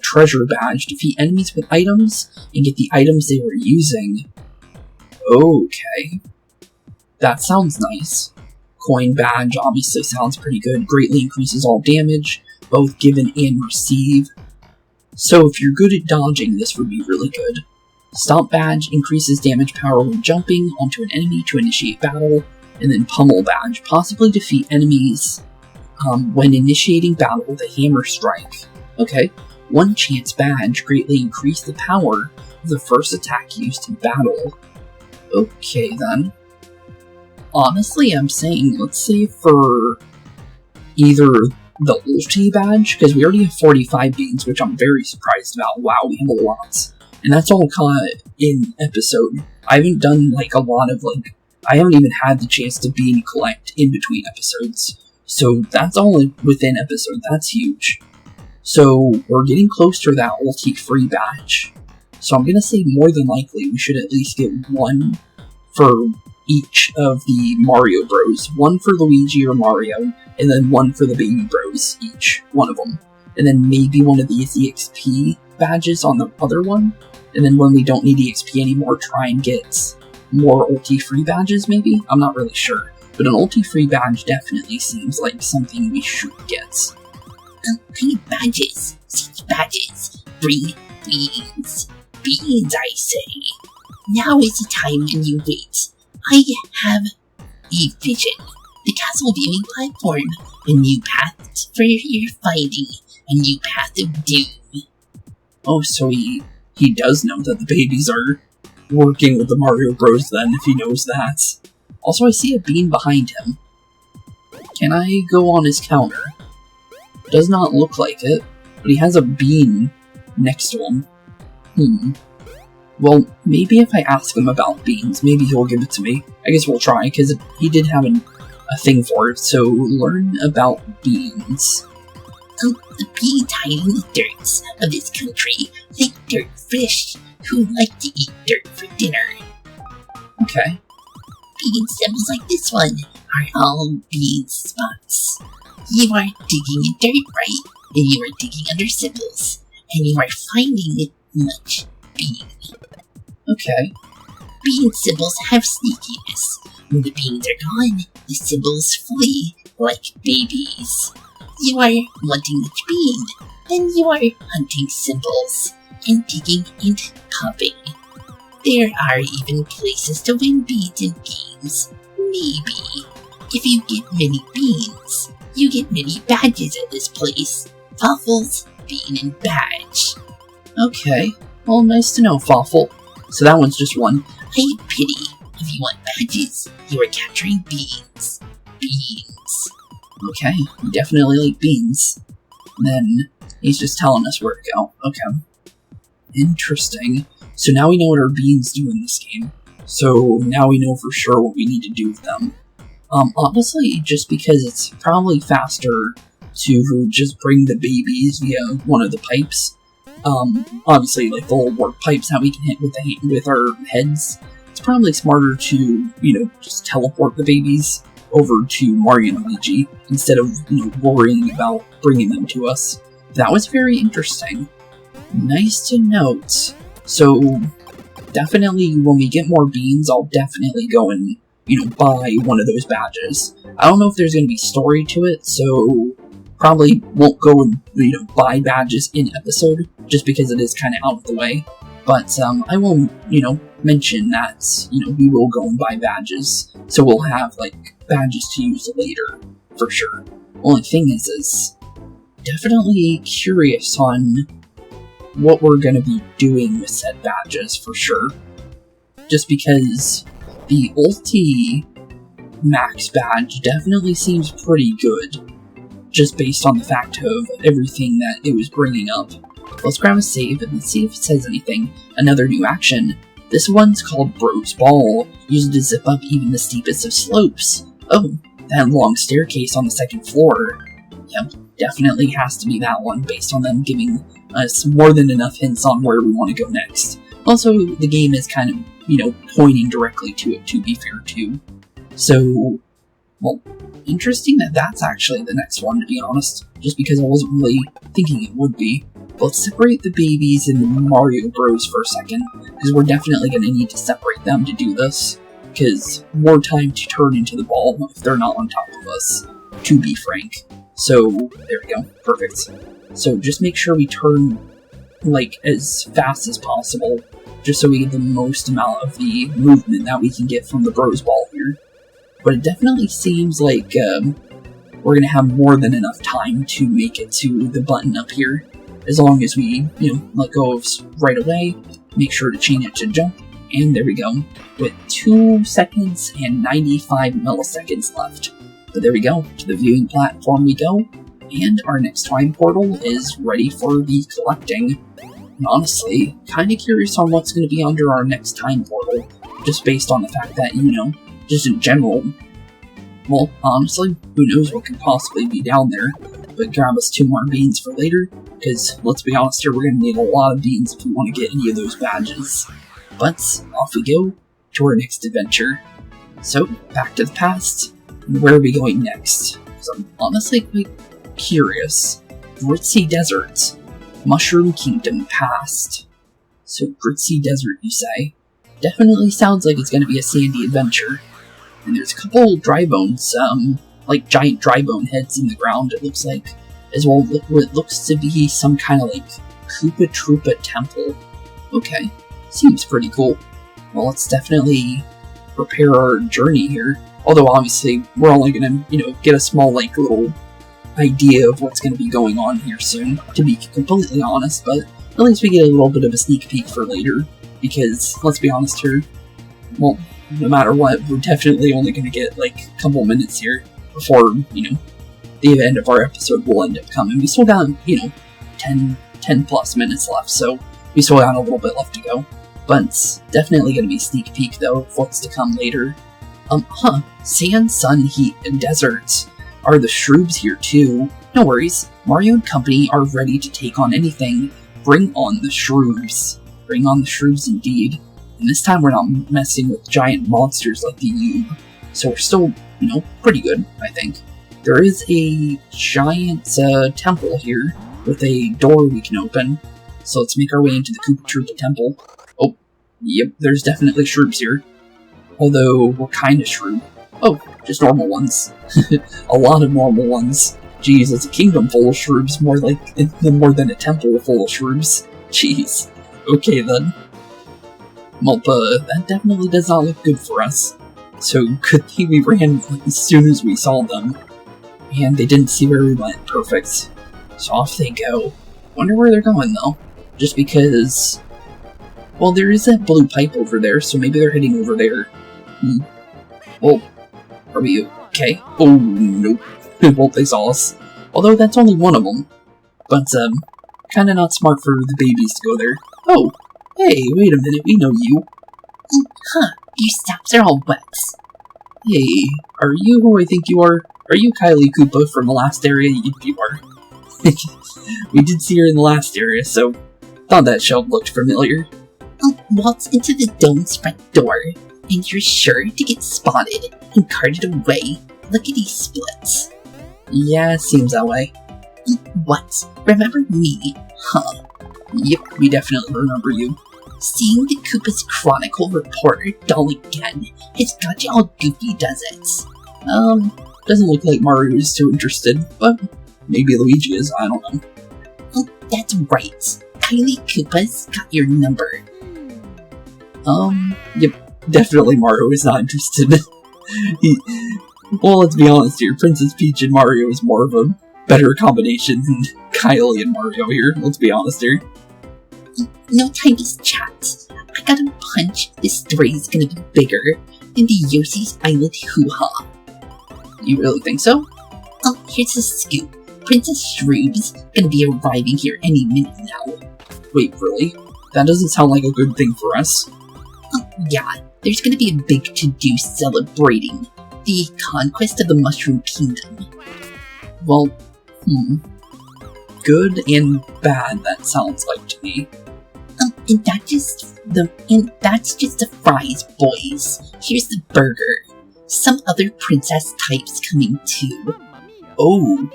Treasure badge. Defeat enemies with items and get the items they were using. Okay. That sounds nice. Coin badge obviously sounds pretty good. Greatly increases all damage, both given and receive. So if you're good at dodging, this would be really good. Stomp badge increases damage power when jumping onto an enemy to initiate battle. And then pummel badge, possibly defeat enemies when initiating battle with a hammer strike. Okay. One chance badge, greatly increase the power of the first attack used in battle. Okay then. Honestly, I'm saying let's say for either the ulti badge, because we already have 45 beans, which I'm very surprised about. Wow, we have a lot. And that's all caught in episode. I haven't done like a lot of I haven't even had the chance to bean collect in between episodes. So that's all within episode. That's huge. So we're getting close to that ulti free badge. So I'm gonna say more than likely we should at least get one for each of the Mario Bros. One for Luigi or Mario, and then one for the Baby Bros, each one of them. And then maybe one of these EXP badges on the other one. And then when we don't need EXP anymore, try and get more ulti-free badges, maybe? I'm not really sure. But an ulti-free badge definitely seems like something we should get. I need badges. Such badges. Bring beans. Beans, I say. Now is the time when you wait. I have a vision. The castle viewing platform. A new path for your fighting. A new path of doom. Oh, so he does know that the babies are working with the Mario Bros then, if he knows that. Also, I see a bean behind him. Can I go on his counter? Does not look like it, but he has a bean next to him. Well, maybe if I ask him about beans, maybe he'll give it to me. I guess we'll try, because he did have a thing for it, so learn about beans. The beans hide in the dirts of this country, like dirt fish who like to eat dirt for dinner. Okay. Bean symbols like this one are all bean spots. You are digging in dirt, right? And you are digging under symbols, and you are finding much bean. Okay. Bean symbols have sneakiness. When the beans are gone, the symbols flee like babies. You are wanting much bean, then you are hunting symbols and digging and popping. There are even places to win beans in games. Maybe. If you get many beans, you get many badges at this place. Waffles, bean, and badge. Okay. Well, nice to know, Fawful. So that one's just one. I pity. If you want badges, you are capturing beans. Beans. Okay, we definitely like beans. And then he's just telling us where to go. Okay. Interesting. So now we know what our beans do in this game. So now we know for sure what we need to do with them. Honestly, just because it's probably faster to just bring the babies via one of the pipes. Obviously, like the little warp pipes that we can hit with our heads. It's probably smarter to, just teleport the babies over to Mario and Luigi instead of, worrying about bringing them to us. That was very interesting. Nice to note. So, definitely when we get more beans, I'll definitely go and, buy one of those badges. I don't know if there's going to be story to it, so probably won't go and, buy badges in episode, just because it is kind of out of the way. But, I will, mention that, we will go and buy badges, so we'll have, badges to use later, for sure. Only thing is definitely curious on what we're gonna be doing with said badges, for sure. Just because the Ulti Max badge definitely seems pretty good, just based on the fact of everything that it was bringing up. Let's grab a save and see if it says anything. Another new action. This one's called Bros Ball, used to zip up even the steepest of slopes. Oh, that long staircase on the second floor. Yep, definitely has to be that one, based on them giving us more than enough hints on where we want to go next. Also, the game is kind of, pointing directly to it, to be fair, too. So, well, interesting that that's actually the next one, to be honest, just because I wasn't really thinking it would be. Let's separate the babies and the Mario Bros for a second, because we're definitely going to need to separate them to do this, because more time to turn into the ball if they're not on top of us, to be frank. So, there we go, perfect. So just make sure we turn, as fast as possible, just so we get the most amount of the movement that we can get from the Bros Ball here. But it definitely seems like we're going to have more than enough time to make it to the button up here. As long as we, let go of right away, make sure to change it to jump, and there we go. With 2 seconds and 95 milliseconds left. But there we go, to the viewing platform we go, and our next time portal is ready for the collecting. And honestly, kinda curious on what's going to be under our next time portal, just based on the fact that, just in general, well, honestly, who knows what could possibly be down there. But grab us 2 more beans for later, because let's be honest here, we're going to need a lot of beans if we want to get any of those badges. But off we go to our next adventure. So, back to the past, and where are we going next? Because I'm honestly quite curious. Gritzy Desert, Mushroom Kingdom past. So, Gritzy Desert, you say? Definitely sounds like it's going to be a sandy adventure. And there's a couple dry bones, giant dry bone heads in the ground, it looks like. As well, what looks to be some kind of, Koopa Troopa temple. Okay, seems pretty cool. Well, let's definitely prepare our journey here. Although, obviously, we're only gonna, get a small, little idea of what's gonna be going on here soon, to be completely honest, but at least we get a little bit of a sneak peek for later. because, let's be honest here, well, no matter what, we're definitely only going to get, like, a couple minutes here before, the end of our episode will end up coming. We still got, 10 plus minutes left, so we still got a little bit left to go. But it's definitely going to be a sneak peek, though, of what's to come later. Sand, sun, heat, and deserts. Are the Shroobs here, too? No worries, Mario and company are ready to take on anything. Bring on the Shroobs. Bring on the Shroobs, indeed. And this time we're not messing with giant monsters like the Yube. So we're still, pretty good, I think. There is a giant temple here with a door we can open. So let's make our way into the Koopa Troopa temple. Oh, yep, there's definitely Shroobs here. Although, what kind of Shroob? Oh, just normal ones. A lot of normal ones. Jeez, it's a kingdom full of Shroobs, more than a temple full of Shroobs. Jeez. Okay then. Well, that definitely does not look good for us. So, good thing we ran as soon as we saw them. And they didn't see where we went. Perfect. So off they go. Wonder where they're going, though. Just because... Well, there is that blue pipe over there, so maybe they're heading over there. Well, are we okay? Oh, nope. Well, they saw us. Although that's only one of them. But, kinda not smart for the babies to go there. Oh, hey, wait a minute, we know you. Your steps are all wet. Hey, are you who I think you are? Are you Kylie Koopa from the last area? You are. We did see her in the last area, so thought that shelf looked familiar. Waltz into the dome's front door, and you're sure to get spotted and carted away. Lickety splits. Yeah, seems that way. What? Remember me? Huh. Yep, we definitely remember you. Seeing the Koopa's Chronicle reporter doll again has got you all goofy, does it? Doesn't look like Mario is too interested, but maybe Luigi is, I don't know. Oh, that's right. Kylie Koopa's got your number. Yep, definitely Mario is not interested. Well, let's be honest here, Princess Peach and Mario is more of a better combination than Kylie and Mario here, let's be honest here. No time to chat. I got a hunch this story's gonna be bigger than the Yoshi's Island hoo-ha. You really think so? Oh, here's the scoop. Princess Shroobs gonna be arriving here any minute now. Wait, really? That doesn't sound like a good thing for us. Oh, yeah. There's gonna be a big to-do celebrating the conquest of the Mushroom Kingdom. Well, good and bad, that sounds like to me. And that's just the fries, boys. Here's the burger. Some other princess types coming too. Oh,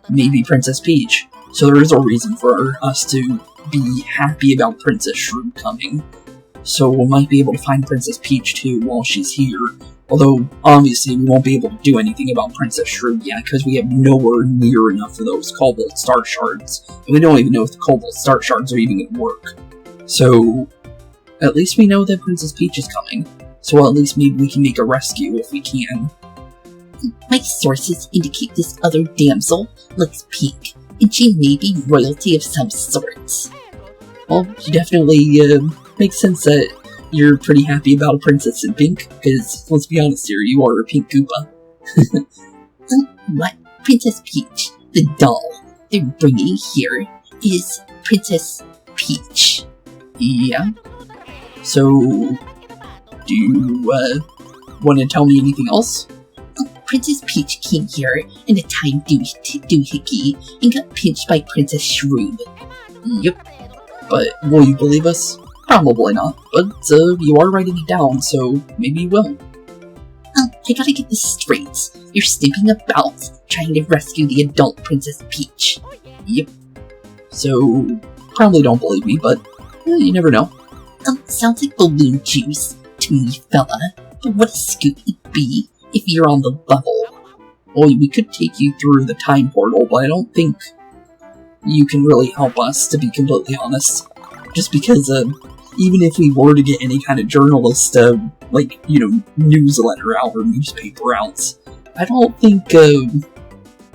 maybe Princess Peach. So there is a reason for us to be happy about Princess Shroob coming. So we might be able to find Princess Peach too while she's here. Although, obviously, we won't be able to do anything about Princess Shroob yet, because we have nowhere near enough of those Cobalt Star Shards. And we don't even know if the Cobalt Star Shards are even going to work. So, at least we know that Princess Peach is coming. So at least maybe we can make a rescue if we can. My sources indicate this other damsel looks pink, and she may be royalty of some sort. Well, you definitely makes sense that you're pretty happy about a princess in pink, because, let's be honest here, you are a pink Koopa. What? Princess Peach, the doll they're bringing here, is Princess Peach. Yeah? So, do you, want to tell me anything else? Princess Peach came here in a time doohickey and got pinched by Princess Shroob. Yep. But will you believe us? Probably not, but you are writing it down, so maybe you will. I gotta get this straight. You're snipping about, trying to rescue the adult Princess Peach. Yep. So, probably don't believe me, but you never know. Sounds like balloon juice to me, fella. But what a scoop it'd be if you're on the level. Well, we could take you through the time portal, but I don't think you can really help us, to be completely honest. Just because, even if we were to get any kind of journalist, newsletter out or newspaper out, I don't think,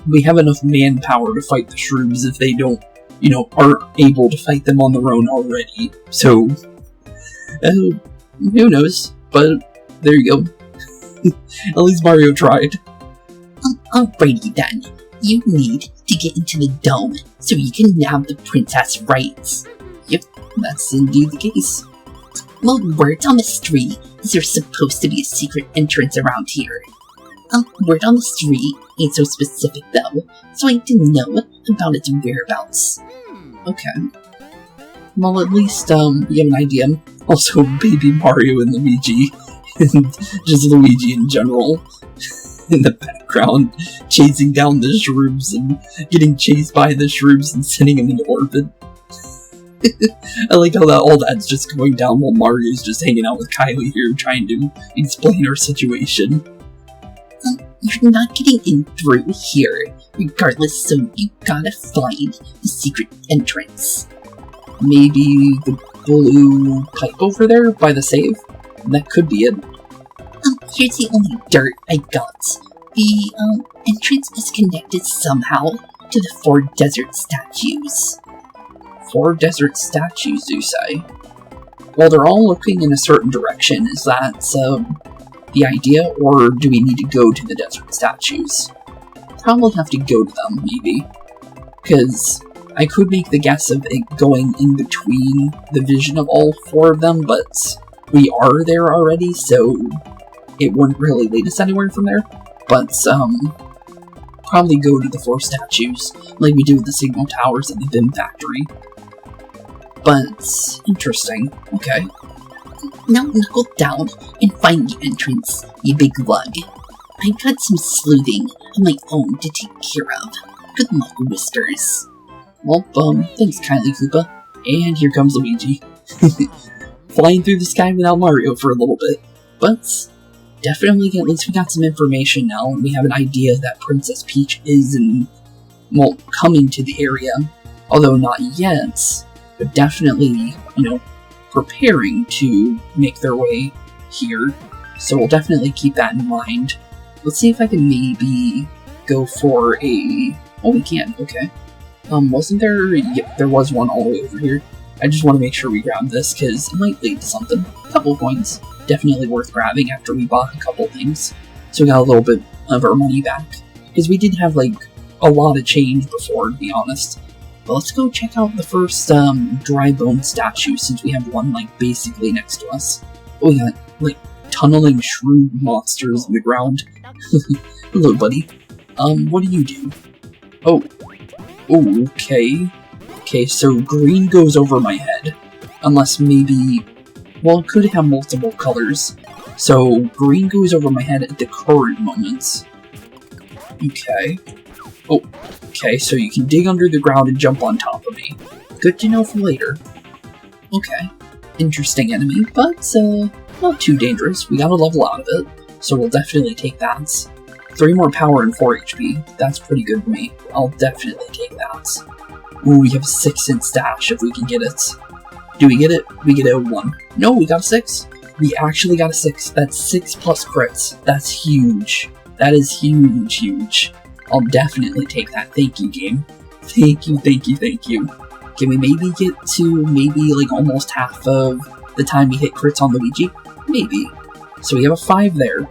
we have enough manpower to fight the Shroobs if they don't, aren't able to fight them on their own already. So, Who knows? But there you go. At least Mario tried. Alrighty then. You need to get into the dome so you can nab the princess rights. Yep, that's indeed the case. Well, word on the street is there's supposed to be a secret entrance around here. Word on the street ain't so specific though, so I didn't know about its whereabouts. Okay. Well, at least, we have an idea. Also, baby Mario and Luigi, and just Luigi in general, in the background, chasing down the Shroobs and getting chased by the Shroobs and sending him into orbit. I like how all that's just going down while Mario's just hanging out with Kylie here, trying to explain our situation. You're not getting in through here, regardless, so you gotta find the secret entrance. Maybe the blue pipe over there by the save? That could be it. Here's the only dirt I got. The, entrance is connected somehow to the 4 desert statues. 4 desert statues, you say? Well, they're all looking in a certain direction. Is that, the idea, or do we need to go to the desert statues? Probably have to go to them, maybe. Because I could make the guess of it going in between the vision of all 4 of them, but we are there already, so it wouldn't really lead us anywhere from there. But, probably go to the 4 statues, like we do with the signal towers at the BIM factory. But, interesting. Okay. Now knuckle down and find the entrance, you big lug. I've got some sleuthing of my own to take care of. Good luck, Whiskers. Well, thanks Kylie Koopa. And here comes Luigi. Flying through the sky without Mario for a little bit. But, definitely at least we got some information now, and we have an idea that Princess Peach is coming to the area. Although not yet, but definitely, preparing to make their way here, so we'll definitely keep that in mind. Let's see if I can maybe go for a... Oh, we can, okay. Wasn't there... Yep, there was one all the way over here. I just want to make sure we grab this, because it might lead to something. A couple coins. Definitely worth grabbing after we bought a couple things. So we got a little bit of our money back. Because we did have, a lot of change before, to be honest. But let's go check out the first, dry bone statue, since we have one, basically next to us. Oh, we got, tunneling shrew monsters in the ground. Hello, buddy. What do you do? Oh. Oh, okay. Okay, so green goes over my head. Unless maybe... Well, it could have multiple colors. So, green goes over my head at the current moment. Okay. Oh, okay, so you can dig under the ground and jump on top of me. Good to know for later. Okay. Interesting enemy, but, not too dangerous. We got a level out of it, so we'll definitely take that. 3 more power and 4 HP. That's pretty good for me. I'll definitely take that. Ooh, we have a 6 in stash if we can get it. Do we get it? We get a 1. No, we got a 6. We actually got a 6. That's 6 plus crits. That's huge. That is huge, huge. I'll definitely take that. Thank you, game. Thank you, thank you, thank you. Can we maybe get to almost half of the time we hit crits on Luigi? Maybe. So we have a 5 there.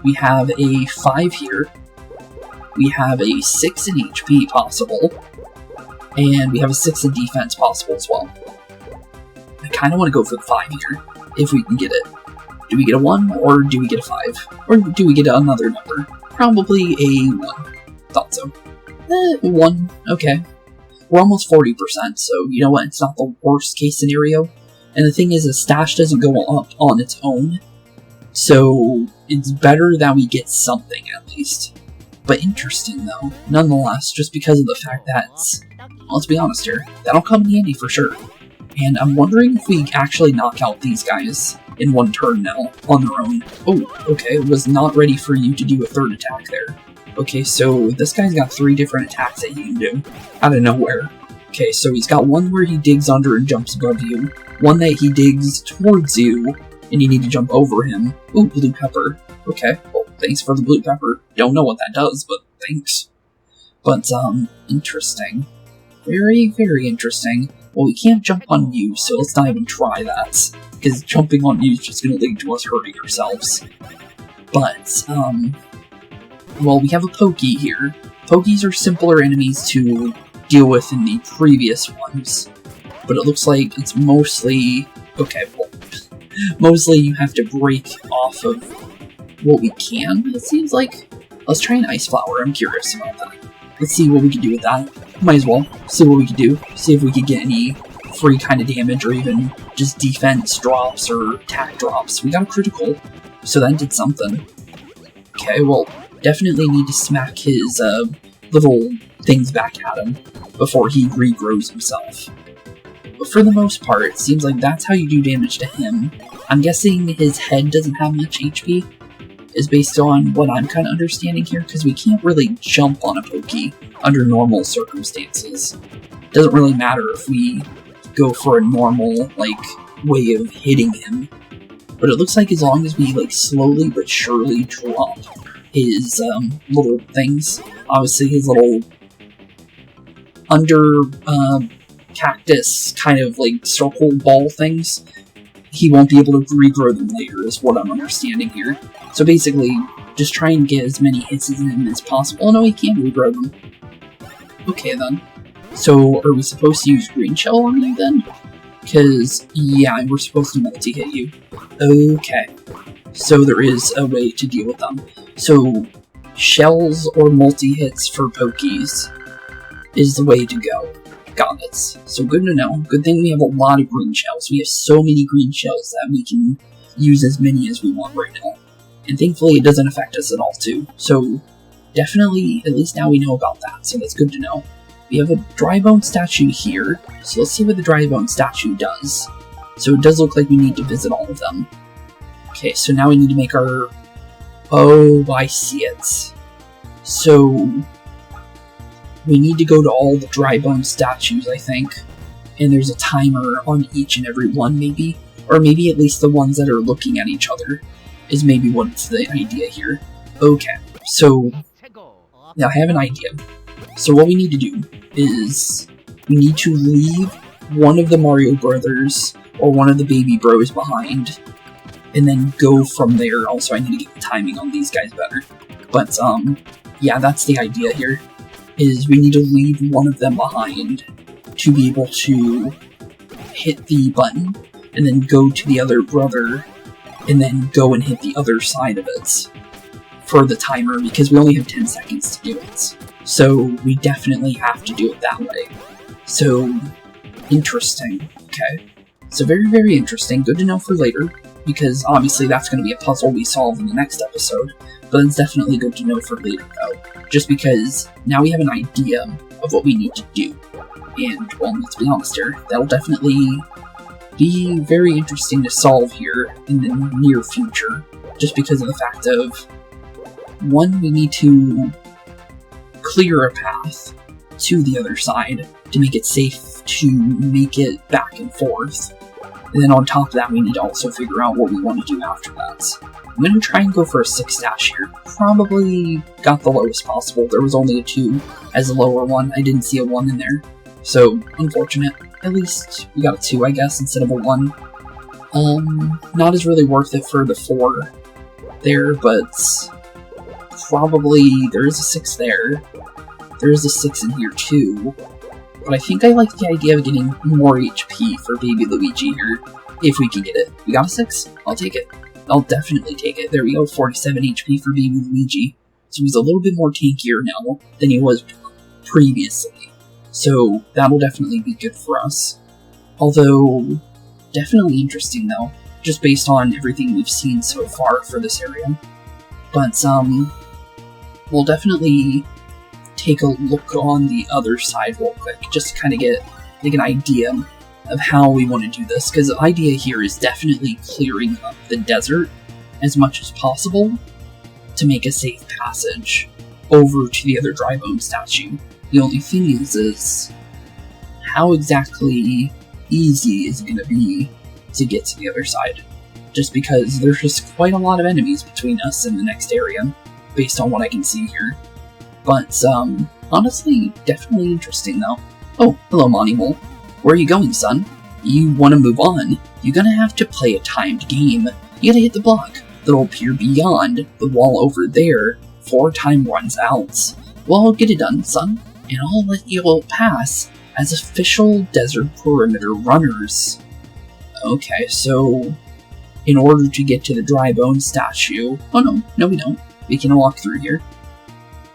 We have a 5 here. We have a 6 in HP possible. And we have a 6 in defense possible as well. I kind of want to go for the 5 here, if we can get it. Do we get a 1, or do we get a 5? Or do we get another number? Probably a 1. Thought so. 1, okay. We're almost 40%, so you know what, it's not the worst case scenario. And the thing is, a stash doesn't go up on its own, so it's better that we get something at least. But interesting though, nonetheless, just because of the fact that, well, let's be honest here, that'll come in handy for sure. And I'm wondering if we actually knock out these guys in one turn now, on their own. Oh, okay, was not ready for you to do a 3rd attack there. Okay, so this guy's got 3 different attacks that he can do, out of nowhere. Okay, so he's got one where he digs under and jumps above you, one that he digs towards you, and you need to jump over him. Ooh, blue pepper. Okay, well, thanks for the blue pepper. Don't know what that does, but thanks. But, interesting. Very, very interesting. Well, we can't jump on you, so let's not even try that, because jumping on you is just going to lead to us hurting ourselves. But, well, we have a Pokey here. Pokies are simpler enemies to deal with in the previous ones, but it looks like it's mostly... okay, well, mostly you have to break off of what we can, it seems like. Let's try an Ice Flower, I'm curious about that. Let's see what we can do with that. Might as well see what we can do. See if we can get any free kind of damage, or even just defense drops or attack drops. We got a critical, so that did something. Okay, well, definitely need to smack his little things back at him before he regrows himself. But for the most part, it seems like that's how you do damage to him. I'm guessing his head doesn't have much HP, is based on what I'm kind of understanding here, because we can't really jump on a Pokey under normal circumstances. Doesn't really matter if we go for a normal, like, way of hitting him. But it looks like as long as we, like, slowly but surely drop his, little things, obviously his little under, cactus kind of, like, circle ball things, he won't be able to regrow them later, is what I'm understanding here. So basically, just try and get as many hits in him as possible. Oh no, he can't regrow them. Okay then. So, are we supposed to use Green Shell on you then? Because, yeah, we're supposed to multi-hit you. Okay. So there is a way to deal with them. So, shells or multi-hits for Pokies is the way to go. Got it. So good to know. Good thing we have a lot of green shells. We have so many green shells that we can use as many as we want right now. And thankfully it doesn't affect us at all too. So definitely, at least now we know about that, so that's good to know. We have a dry bone statue here, so let's see what the dry bone statue does. So it does look like we need to visit all of them. Okay, so now we need to make our... oh, I see it. So we need to go to all the dry bone statues, I think. And there's a timer on each and every one, maybe. Or maybe at least the ones that are looking at each other is maybe what's the idea here. Okay, so now I have an idea. So what we need to do is we need to leave one of the Mario brothers or one of the baby bros behind, and then go from there. Also, I need to get the timing on these guys better. But, yeah, that's the idea here, is we need to leave one of them behind to be able to hit the button, and then go to the other brother, and then go and hit the other side of it for the timer, because we only have 10 seconds to do it. So we definitely have to do it that way. So, interesting. Okay. So very, very interesting. Good to know for later, because obviously that's going to be a puzzle we solve in the next episode, but it's definitely good to know for later, though, just because now we have an idea of what we need to do. And, well, let's be honest here, that'll definitely be very interesting to solve here in the near future, just because of the fact of, one, we need to clear a path to the other side to make it safe to make it back and forth. And then on top of that, we need to also figure out what we want to do after that. I'm going to try and go for a 6 stash here. Probably got the lowest possible. There was only a 2 as a lower one. I didn't see a 1 in there. So, unfortunate. At least we got a 2, I guess, instead of a 1. Not as really worth it for the 4 there, but probably there is a 6 there. There is a 6 in here too. But I think I like the idea of getting more HP for Baby Luigi here, if we can get it. We got a 6? I'll take it. I'll definitely take it. There we go, 47 HP for Baby Luigi. So he's a little bit more tankier now than he was previously. So that'll definitely be good for us. Although, definitely interesting though, just based on everything we've seen so far for this area. But, we'll definitely take a look on the other side real quick, just to kind of get like an idea of how we want to do this, because the idea here is definitely clearing up the desert as much as possible to make a safe passage over to the other dry bone statue. The only thing is how exactly easy is it going to be to get to the other side, just because there's just quite a lot of enemies between us and the next area, based on what I can see here. But, honestly, definitely interesting, though. Oh, hello, Monty Mole. Where are you going, son? You want to move on? You're gonna have to play a timed game. You gotta hit the block that'll appear beyond the wall over there before time runs out. Well, get it done, son, and I'll let you all pass as official desert perimeter runners. Okay, so in order to get to the dry bone statue... Oh no, we don't. We can walk through here.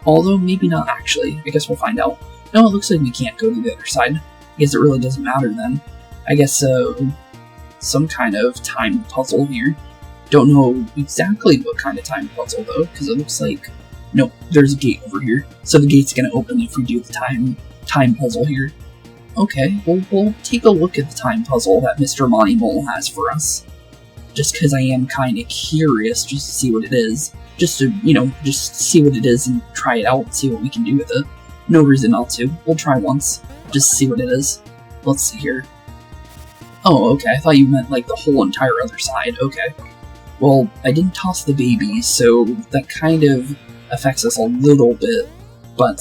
Although, maybe not actually. I guess we'll find out. No, it looks like we can't go to the other side. I guess it really doesn't matter then. I guess, some kind of time puzzle here. Don't know exactly what kind of time puzzle, though, because it looks like... No, there's a gate over here. So the gate's gonna open if we do the time puzzle here. Okay, well, we'll take a look at the time puzzle that Mr. Monty Mole has for us. Just because I am kind of curious, just to see what it is. Just to, just see what it is and try it out, see what we can do with it. No reason not to. We'll try once, just to see what it is. Let's see here. Oh, okay, I thought you meant, like, the whole entire other side. Okay. Well, I didn't toss the babies, so that kind of affects us a little bit. But,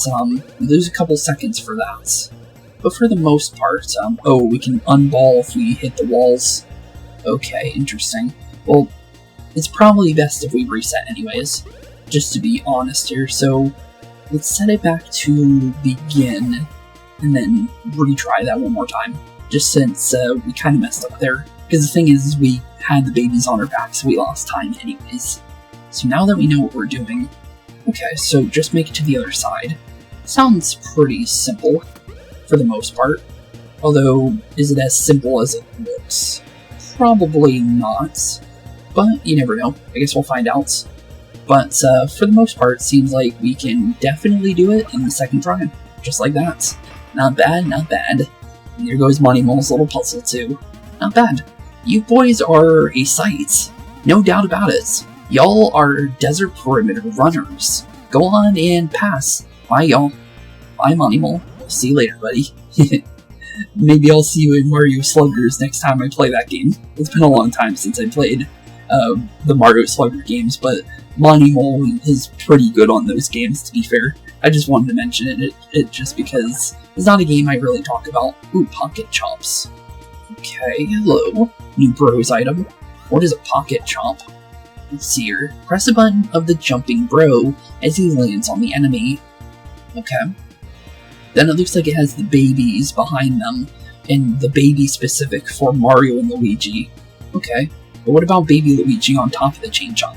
there's a couple seconds for that. But for the most part, we can unball if we hit the walls. Okay, interesting. Well, it's probably best if we reset anyways, just to be honest here, so let's set it back to begin, and then retry that one more time, just since we kind of messed up there, because the thing is we had the babies on our back, so we lost time anyways. So now that we know what we're doing, okay, so just make it to the other side. Sounds pretty simple, for the most part, although is it as simple as it looks? Probably not, but you never know. I guess we'll find out. But for the most part, it seems like we can definitely do it in the second try, just like that. Not bad, not bad. And there goes Monty Mole's little puzzle too. Not bad. You boys are a sight, no doubt about it. Y'all are desert perimeter runners. Go on and pass. Bye, y'all. Bye, Monty Mole. See you later, buddy. Maybe I'll see you in Mario Sluggers next time I play that game. It's been a long time since I played the Mario Slugger games, but Monty Mole is pretty good on those games, to be fair. I just wanted to mention it just because it's not a game I really talk about. Ooh, pocket chomps. Okay, hello. New bros item. What is a pocket chomp? Let's see here. Press a button of the jumping bro as he lands on the enemy. Okay. Then it looks like it has the babies behind them, and the baby specific for Mario and Luigi. Okay, but what about baby Luigi on top of the chain jump?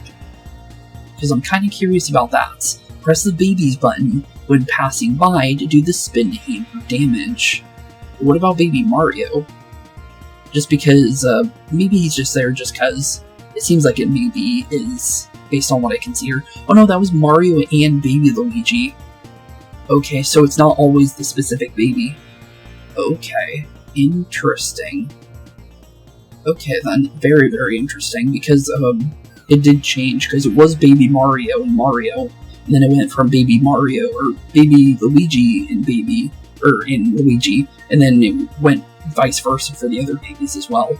Because I'm kind of curious about that. Press the babies button when passing by to do the spin hammer damage. But what about baby Mario? Just because, maybe he's just there just because it seems like it maybe is, based on what I can see here. Oh no, that was Mario and baby Luigi. Okay, so it's not always the specific baby. Okay, interesting. Okay then, very, very interesting, because it did change, because it was baby Mario and Mario, and then it went from baby Mario, or baby Luigi and Luigi, and then it went vice versa for the other babies as well.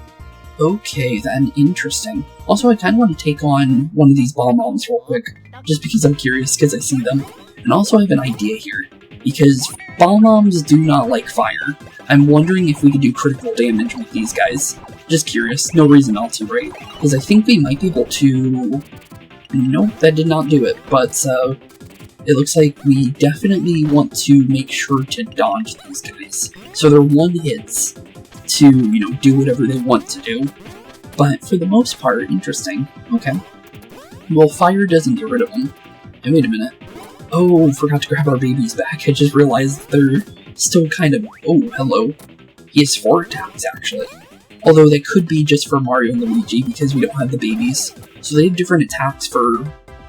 Okay then, interesting. Also, I kind of want to take on one of these bomb-bombs real quick, just because I'm curious, because I see them. And also I have an idea here, because bomb-bombs do not like fire. I'm wondering if we could do critical damage with these guys. Just curious, no reason not to, right? Because I think we might be able to... Nope, that did not do it, but it looks like we definitely want to make sure to dodge these guys. So they're one hits to, do whatever they want to do. But for the most part, interesting. Okay. Well, fire doesn't get rid of them. Hey, wait a minute. Oh, forgot to grab our babies back. I just realized they're still kind of... Oh, hello. He has 4 attacks, actually. Although they could be just for Mario and Luigi, because we don't have the babies. So they have different attacks for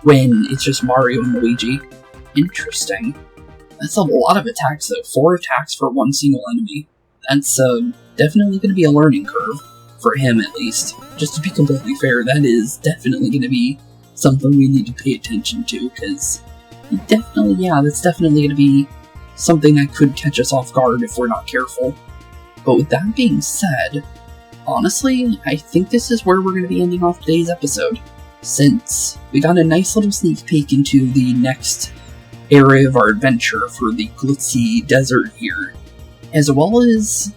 when it's just Mario and Luigi. Interesting. That's a lot of attacks, though. 4 attacks for one single enemy. That's definitely going to be a learning curve. For him, at least. Just to be completely fair, that is definitely going to be something we need to pay attention to, because... that's definitely going to be something that could catch us off guard if we're not careful. But with that being said, honestly, I think this is where we're going to be ending off today's episode, since we got a nice little sneak peek into the next area of our adventure for the glitzy desert here, as well as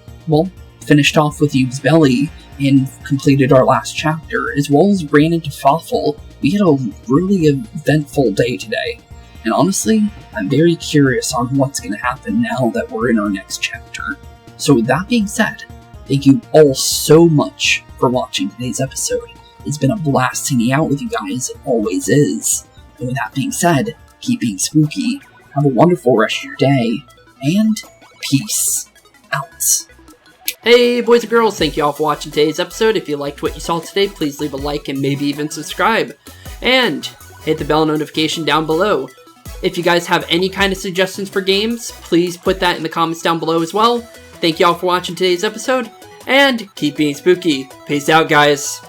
finished off with Yube's Belly and completed our last chapter, as well as ran into Fawful. We had a really eventful day today. And honestly, I'm very curious on what's going to happen now that we're in our next chapter. So with that being said, thank you all so much for watching today's episode. It's been a blast hanging out with you guys, it always is. And with that being said, keep being spooky, have a wonderful rest of your day, and peace out. Hey boys and girls, thank you all for watching today's episode. If you liked what you saw today, please leave a like and maybe even subscribe. And hit the bell notification down below. If you guys have any kind of suggestions for games, please put that in the comments down below as well. Thank you all for watching today's episode, and keep being spooky. Peace out, guys.